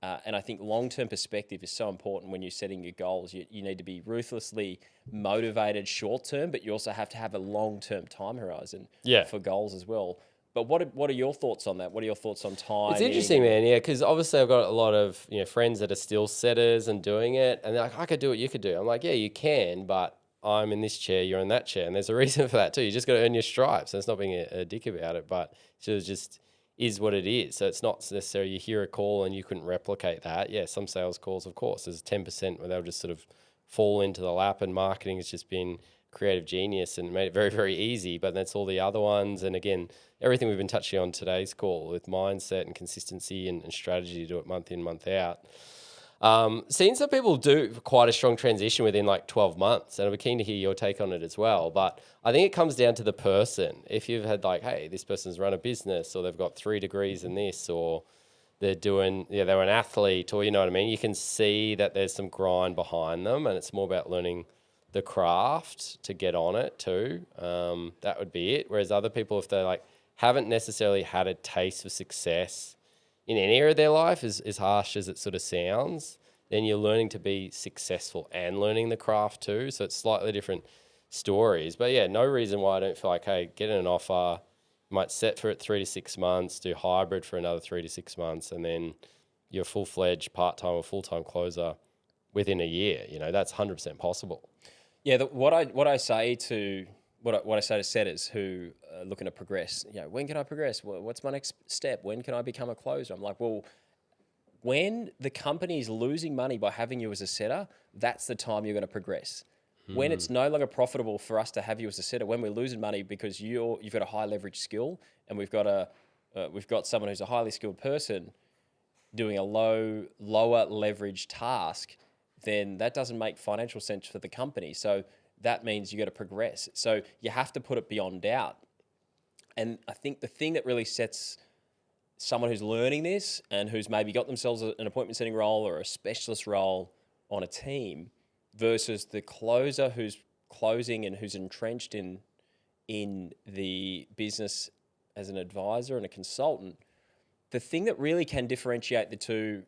And I think long-term perspective is so important when you're setting your goals. You need to be ruthlessly motivated short-term, but you also have to have a long-term time horizon for goals as well. But what are your thoughts on that? What are your thoughts on time? It's interesting, man, because obviously I've got a lot of friends that are still setters and doing it. And they're like, I could do what you could do. I'm like, yeah, you can, but I'm in this chair, you're in that chair. And there's a reason for that too. You just got to earn your stripes. And it's not being a dick about it, but it just is what it is. So it's not necessarily you hear a call and you couldn't replicate that. Yeah, some sales calls, of course, there's 10% where they'll just sort of fall into the lap, and marketing has just been creative genius and made it very, very easy. But that's all the other ones. And again, everything we've been touching on today's call with mindset and consistency and strategy to do it month in, month out. Seeing some people do quite a strong transition within like 12 months, and I'm keen to hear your take on it as well. But I think it comes down to the person. If you've had like, hey, this person's run a business, or they've got 3 degrees in this, or they're doing, they're an athlete, or you know what I mean, you can see that there's some grind behind them, and it's more about learning the craft to get on it too. That would be it. Whereas other people, if they like haven't necessarily had a taste of success in any area of their life, as harsh as it sort of sounds, then you're learning to be successful and learning the craft too. So it's slightly different stories. But yeah, no reason why I don't feel like, hey, get an offer, you might set for it 3 to 6 months, do hybrid for another 3 to 6 months, and then you're a full-fledged part-time or full-time closer within a year. That's 100% possible. Yeah, what I say to setters who are looking to progress, when can I progress? What's my next step? When can I become a closer? I'm like, well, when the company is losing money by having you as a setter, that's the time you're going to progress. When it's no longer profitable for us to have you as a setter, when we're losing money because you've got a high leverage skill, and we've got someone who's a highly skilled person doing a lower leverage task, then that doesn't make financial sense for the company. So that means you got to progress. So you have to put it beyond doubt. And I think the thing that really sets someone who's learning this and who's maybe got themselves an appointment setting role or a specialist role on a team versus the closer who's closing and who's entrenched in the business as an advisor and a consultant, the thing that really can differentiate the two,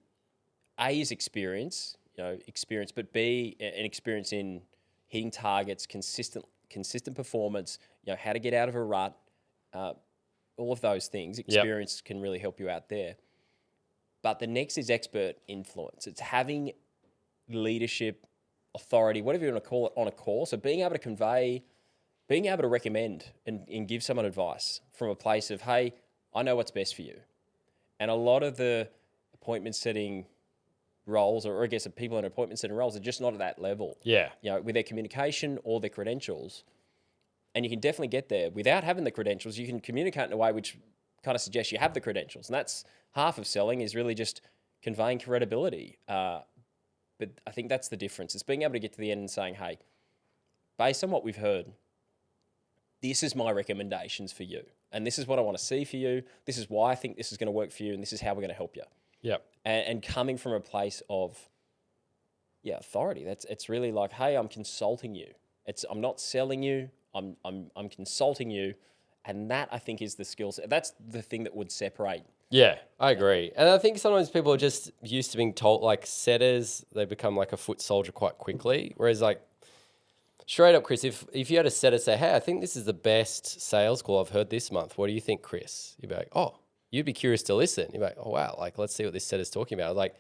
A, is experience, but B, an experience in hitting targets, consistent performance, how to get out of a rut, all of those things. Experience can really help you out there. But the next is expert influence. It's having leadership, authority, whatever you want to call it, on a call. So being able to convey, being able to recommend and give someone advice from a place of, hey, I know what's best for you. And a lot of the appointment setting roles, or I guess the people in appointment setting roles, are just not at that level. Yeah. With their communication or their credentials. And you can definitely get there without having the credentials. You can communicate in a way which kind of suggests you have the credentials. And that's half of selling, is really just conveying credibility. But I think that's the difference. It's being able to get to the end and saying, hey, based on what we've heard, this is my recommendations for you. And this is what I want to see for you. This is why I think this is going to work for you. And this is how we're going to help you. Yeah. And coming from a place of, authority. It's really like, hey, I'm consulting you. I'm not selling you. I'm consulting you And that, I think, is the skill set. That's the thing that would separate. Yeah, I agree. And I think sometimes people are just used to being told, like setters, they become like a foot soldier quite quickly. Whereas like straight up, Chris, if you had a setter say, hey, I think this is the best sales call I've heard this month. What do you think, Chris? You'd be like, oh, you'd be curious to listen. You'd be like, oh, wow, like let's see what this setter's talking about. Like,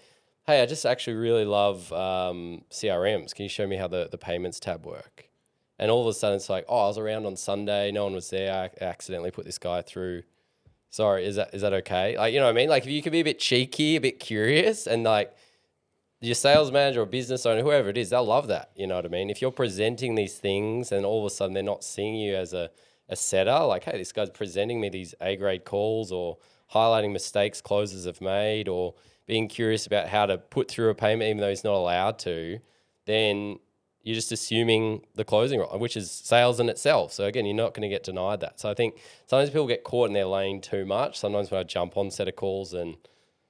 hey, I just actually really love CRMs. Can you show me how the payments tab work? And all of a sudden it's like, oh, I was around on Sunday. No one was there. I accidentally put this guy through. Sorry, is that okay? Like, you know what I mean? Like if you could be a bit cheeky, a bit curious, and like your sales manager or business owner, whoever it is, they'll love that. You know what I mean? If you're presenting these things and all of a sudden they're not seeing you as a setter, like, hey, this guy's presenting me these A-grade calls or highlighting mistakes closers have made or being curious about how to put through a payment even though he's not allowed to, then you're just assuming the closing role, which is sales in itself. So again, you're not going to get denied that. So I think sometimes people get caught in their lane too much. Sometimes when I jump on set of calls and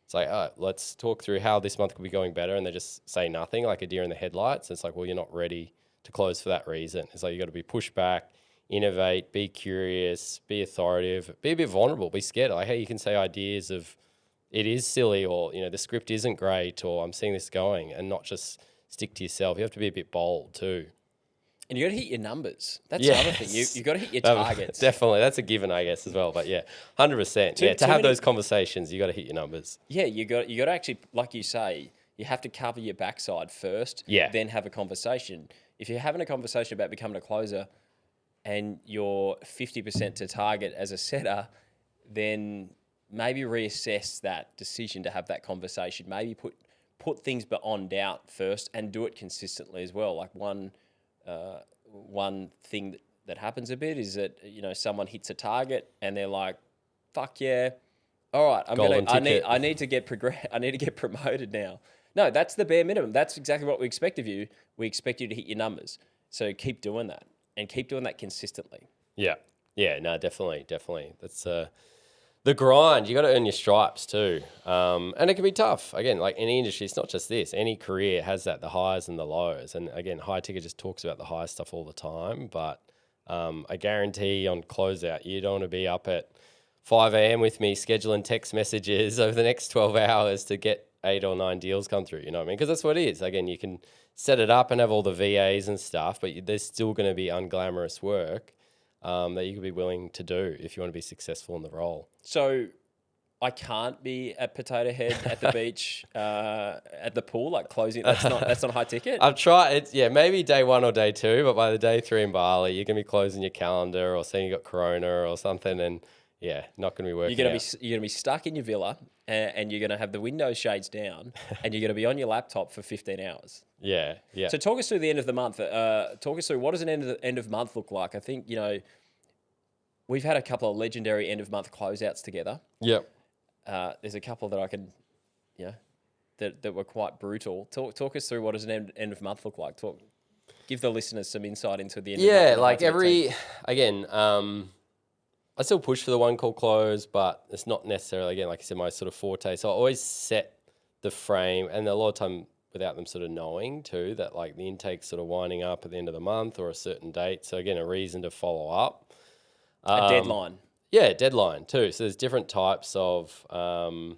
it's like, all right, let's talk through how this month could be going better, and they just say nothing, like a deer in the headlights. It's like, well, you're not ready to close for that reason. It's like you got to be pushed back, innovate, be curious, be authoritative, be a bit vulnerable, be scared. Like, hey, you can say ideas of it is silly, or the script isn't great, or I'm seeing this going, and not just stick to yourself. You have to be a bit bold too. And you got to hit your numbers. That's the other thing. You got to hit your targets. Definitely, that's a given, I guess, as well. But yeah, 100%. Yeah, to have those conversations, you got to hit your numbers. Yeah, you got to actually, like you say, you have to cover your backside first. Yeah. Then have a conversation. If you're having a conversation about becoming a closer, and you're 50% to target as a setter, then maybe reassess that decision to have that conversation. Maybe put things beyond doubt first and do it consistently as well. Like one thing that happens a bit is that someone hits a target and they're like, "Fuck yeah, all right, I need to get promoted now." No, that's the bare minimum. That's exactly what we expect of you. We expect you to hit your numbers. So keep doing that and keep doing that consistently. Yeah, no, definitely. That's the grind. You got to earn your stripes too, and it can be tough. Again, like any industry, it's not just this. Any career has that, the highs and the lows. And again, High Ticket just talks about the high stuff all the time. But I guarantee on closeout, you don't want to be up at 5 a.m. with me scheduling text messages over the next 12 hours to get 8 or 9 deals come through. You know what I mean? Because that's what it is. Again, you can set it up and have all the VAs and stuff, but there's still going to be unglamorous work that you could be willing to do if you want to be successful in the role. So I can't be at Potato Head at the beach at the pool, like closing. That's not High Ticket. I've tried it. Yeah, maybe day 1 or day 2, but by the day 3 in Bali, you're gonna be closing your calendar or saying you got Corona or something, and yeah, not gonna be working. You're gonna be stuck in your villa, and you're gonna have the window shades down, and you're gonna be on your laptop for 15 hours. Yeah. So talk us through the end of the month. Talk us through what does an end of month look like. I think we've had a couple of legendary end of month closeouts together. Yep. There's a couple that I can, that were quite brutal. Talk us through what does an end of month look like. Give the listeners some insight into the end of month. Yeah, like I still push for the one call close, but it's not necessarily, again, like I said, my sort of forte. So I always set the frame, and a lot of time without them sort of knowing too, that like the intake's sort of winding up at the end of the month or a certain date. So again, a reason to follow up. A deadline. Yeah, deadline too. So there's different types of, a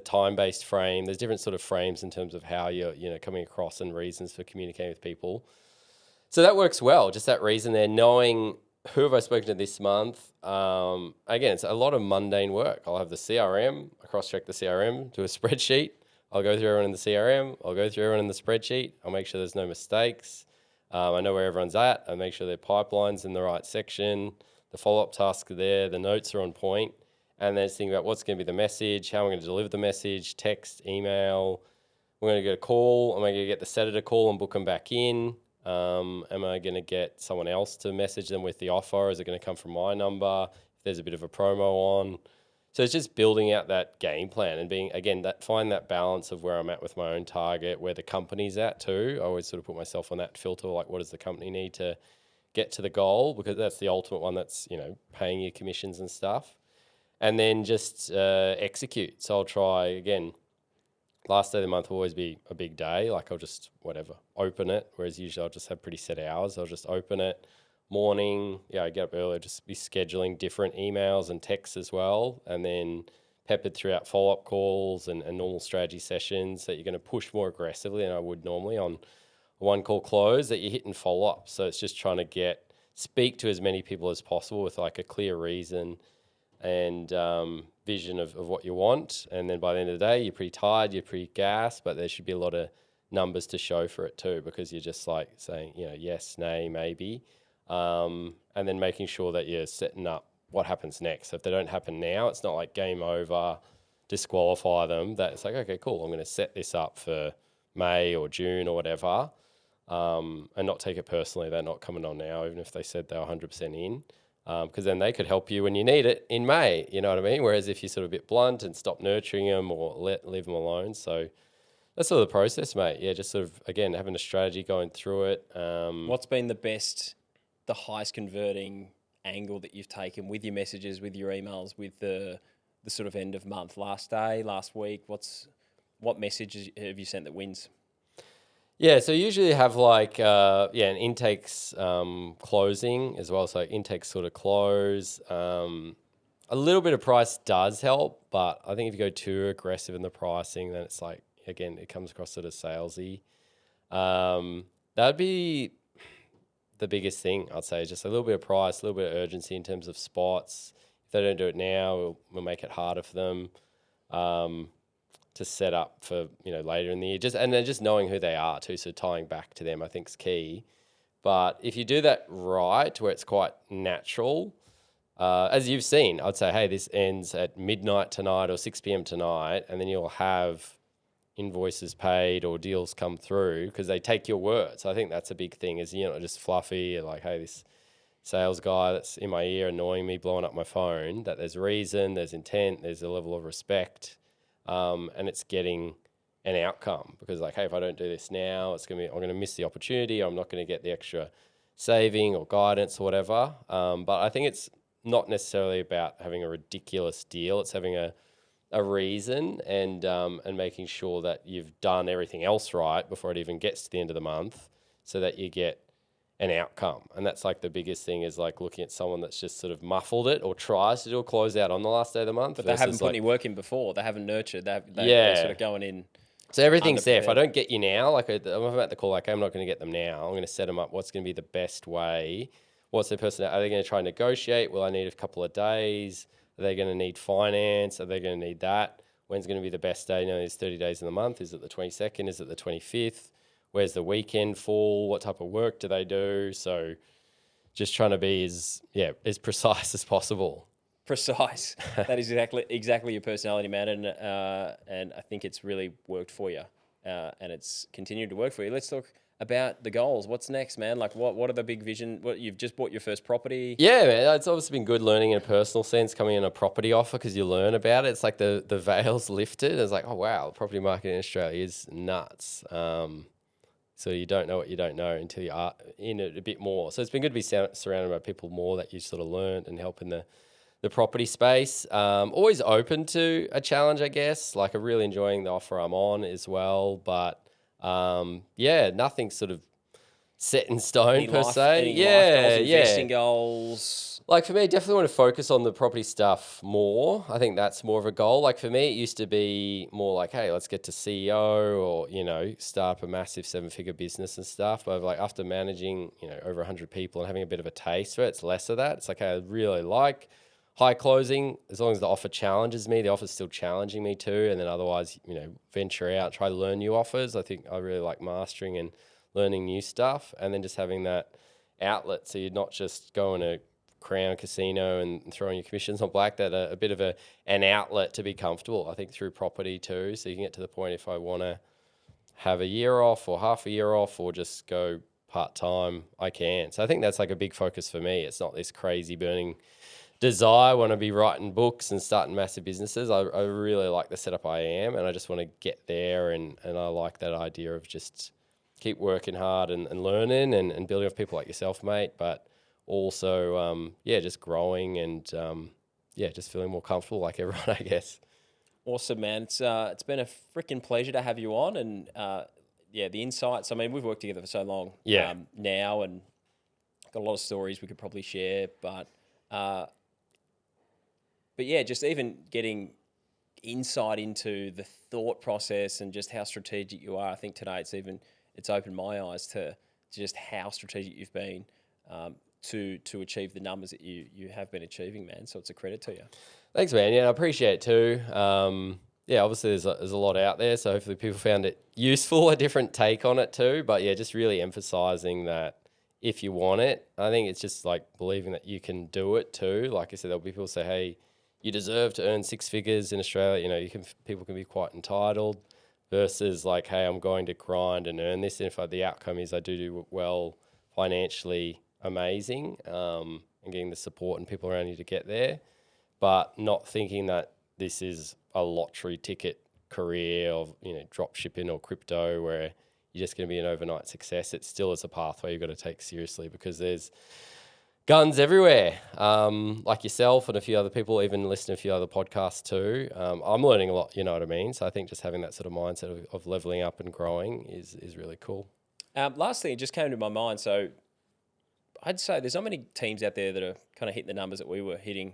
time-based frame. There's different sort of frames in terms of how you're, coming across and reasons for communicating with people. So that works well. Just that reason there, knowing who have I spoken to this month. Again, it's a lot of mundane work. I'll have the CRM. I cross-check the CRM to a spreadsheet. I'll go through everyone in the CRM. I'll go through everyone in the spreadsheet. I'll make sure there's no mistakes. I know where everyone's at. I make sure their pipeline's in the right section. The follow-up tasks are there. The notes are on point. And then think about what's going to be the message, how I'm going to deliver the message, text, email. We're going to get a call. Am I going to get the setter to call and book them back in? Am I going to get someone else to message them with the offer? Is it going to come from my number? If there's a bit of a promo on. So it's just building out that game plan and being, again, find that balance of where I'm at with my own target, where the company's at too. I always sort of put myself on that filter, like what does the company need to get to the goal, because that's the ultimate one that's, paying your commissions and stuff. And then just execute. So I'll try, again, last day of the month will always be a big day. Like I'll just, open it. Whereas usually I'll just have pretty set hours. I'll just open it. morning, I get up earlier, just be scheduling different emails and texts as well, and then peppered throughout follow-up calls and normal strategy sessions that you're going to push more aggressively than I would normally on a one-call close that you're hitting follow-up. So it's just trying to speak to as many people as possible with like a clear reason and vision of what you want. And then by the end of the day, you're pretty tired, you're pretty gassed, but there should be a lot of numbers to show for it too, because you're just like saying, yes, nay, maybe. And then making sure that you're setting up what happens next. So if they don't happen now, it's not like game over, disqualify them. That it's like, okay, cool, I'm going to set this up for May or June or whatever, and not take it personally. They're not coming on now, even if they said they were 100% in, because then they could help you when you need it in May. You know what I mean? Whereas if you're sort of a bit blunt and stop nurturing them or leave them alone. So that's sort of the process, mate. Yeah, just sort of, again, having a strategy going through it. What's been the highest converting angle that you've taken with your messages, with your emails, with the sort of end of month, last day, last week? What messages have you sent that wins? Yeah, so usually have like an intakes closing as well. So intakes sort of close. A little bit of price does help, but I think if you go too aggressive in the pricing, then it's like, again, it comes across sort of salesy. That'd be the biggest thing, I'd say, just a little bit of price, a little bit of urgency in terms of spots. If they don't do it now, we'll make it harder for them to set up for later in the year. Just knowing who they are too, so tying back to them, I think is key. But if you do that right, where it's quite natural, as you've seen, I'd say, hey, this ends at midnight tonight or 6 p.m. tonight, and then you'll have invoices paid or deals come through because they take your word. So I think that's a big thing, is you're not just fluffy. You're like, hey, this sales guy that's in my ear annoying me, blowing up my phone, that there's reason, there's intent, there's a level of respect, and it's getting an outcome. Because like, hey, if I don't do this now, I'm going to miss the opportunity. I'm not going to get the extra saving or guidance or whatever. But I think it's not necessarily about having a ridiculous deal. It's having a reason and making sure that you've done everything else right before it even gets to the end of the month, so that you get an outcome. And that's like the biggest thing, is like looking at someone that's just sort of muffled it or tries to do a closeout on the last day of the month. But they haven't put any work in before. They haven't nurtured. They're sort of going in. So everything's there. If I don't get you now, like I'm about to call, like I'm not going to get them now. I'm going to set them up. What's going to be the best way? What's their personality? Are they going to try and negotiate? Will I need a couple of days? Are they going to need finance? Are they going to need that? When's going to be the best day? There's 30 days in the month. Is it the 22nd? Is it the 25th? Where's the weekend fall? What type of work do they do? So just trying to be as precise as possible. Precise. That is exactly your personality, man. And I think it's really worked for you. And it's continued to work for you. Let's talk about the goals. What's next, man? Like what are the big vision? You've just bought your first property. Yeah, man. It's obviously been good learning in a personal sense, coming in a property offer, because you learn about it. It's like the veil's lifted. It's like, oh wow, the property market in Australia is nuts. So you don't know what you don't know until you are in it a bit more. So it's been good to be surrounded by people more that you sort of learn and help in the property space. Always open to a challenge, I guess. Like I'm really enjoying the offer I'm on as well, but nothing sort of set in stone per se. Life goals, investing goals. Like for me, I definitely want to focus on the property stuff more. I think that's more of a goal. Like for me, it used to be more like, hey, let's get to CEO or, start up a massive 7-figure business and stuff. But like after managing, over 100 people and having a bit of a taste for it, it's less of that. It's like, hey, I really like high closing, as long as the offer challenges me. The offer's still challenging me too. And then otherwise, venture out, try to learn new offers. I think I really like mastering and learning new stuff, and then just having that outlet. So you're not just going to Crown Casino and throwing your commissions on black, that a bit of an outlet to be comfortable, I think, through property too. So you can get to the point, if I want to have a year off or half a year off or just go part-time, I can. So I think that's like a big focus for me. It's not this crazy burning desire, I want to be writing books and starting massive businesses. I really like the setup I am, and I just want to get there, and I like that idea of just keep working hard and learning and building off people like yourself, mate, but also, just growing and, just feeling more comfortable like everyone, I guess. Awesome, man. It's been a freaking pleasure to have you on, and the insights. I mean, we've worked together for so long now, and got a lot of stories we could probably share, but yeah, just even getting insight into the thought process and just how strategic you are. I think today it's opened my eyes to just how strategic you've been to achieve the numbers that you have been achieving, man. So it's a credit to you. Thanks, man. Yeah, I appreciate it too. Yeah, obviously there's a lot out there, so hopefully people found it useful, a different take on it too. But yeah, just really emphasizing that if you want it, I think it's just like believing that you can do it too. Like I said, there'll be people say, hey, you deserve to earn 6 figures in Australia. You know, people can be quite entitled versus like, hey, I'm going to grind and earn this. And if the outcome is I do well financially, amazing, and getting the support and people around you to get there, but not thinking that this is a lottery ticket career of, you know, drop shipping or crypto where you're just going to be an overnight success. It still is a pathway you've got to take seriously because there's guns everywhere, like yourself and a few other people, even listen to a few other podcasts too. I'm learning a lot, you know what I mean? So I think just having that sort of mindset of leveling up and growing is really cool. Last thing, it just came to my mind. So I'd say there's not many teams out there that are kind of hitting the numbers that we were hitting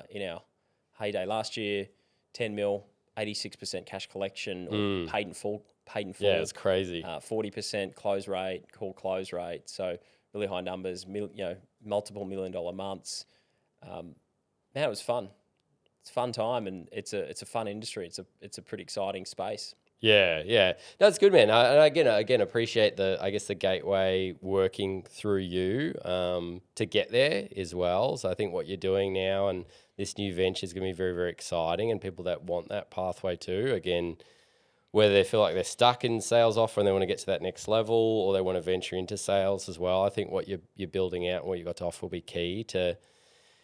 in our heyday last year. 10 mil, 86% cash collection, or paid in full. Yeah, it's crazy. 40% close rate, call close rate. So really high numbers, multiple $1 million months. Man, it was fun. It's a fun time, and it's a fun industry. It's a pretty exciting space. Yeah. That's good, man. And again, appreciate the gateway working through you to get there as well. So I think what you're doing now and this new venture is going to be very, very exciting, and people that want that pathway too, again, whether they feel like they're stuck in sales offer and they want to get to that next level, or they want to venture into sales as well. I think what you're building out and what you've got to offer will be key to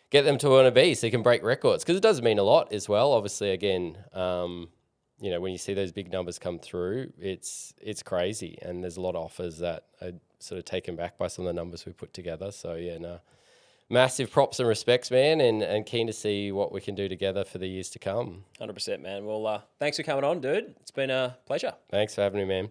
get them to where they want to be so you can break records, because it does mean a lot as well. Obviously, again, you know, when you see those big numbers come through, it's crazy, and there's a lot of offers that are sort of taken back by some of the numbers we put together. So yeah, no, massive props and respects, man, and keen to see what we can do together for the years to come. 100%, man. Well, thanks for coming on, dude. It's been a pleasure. Thanks for having me, man.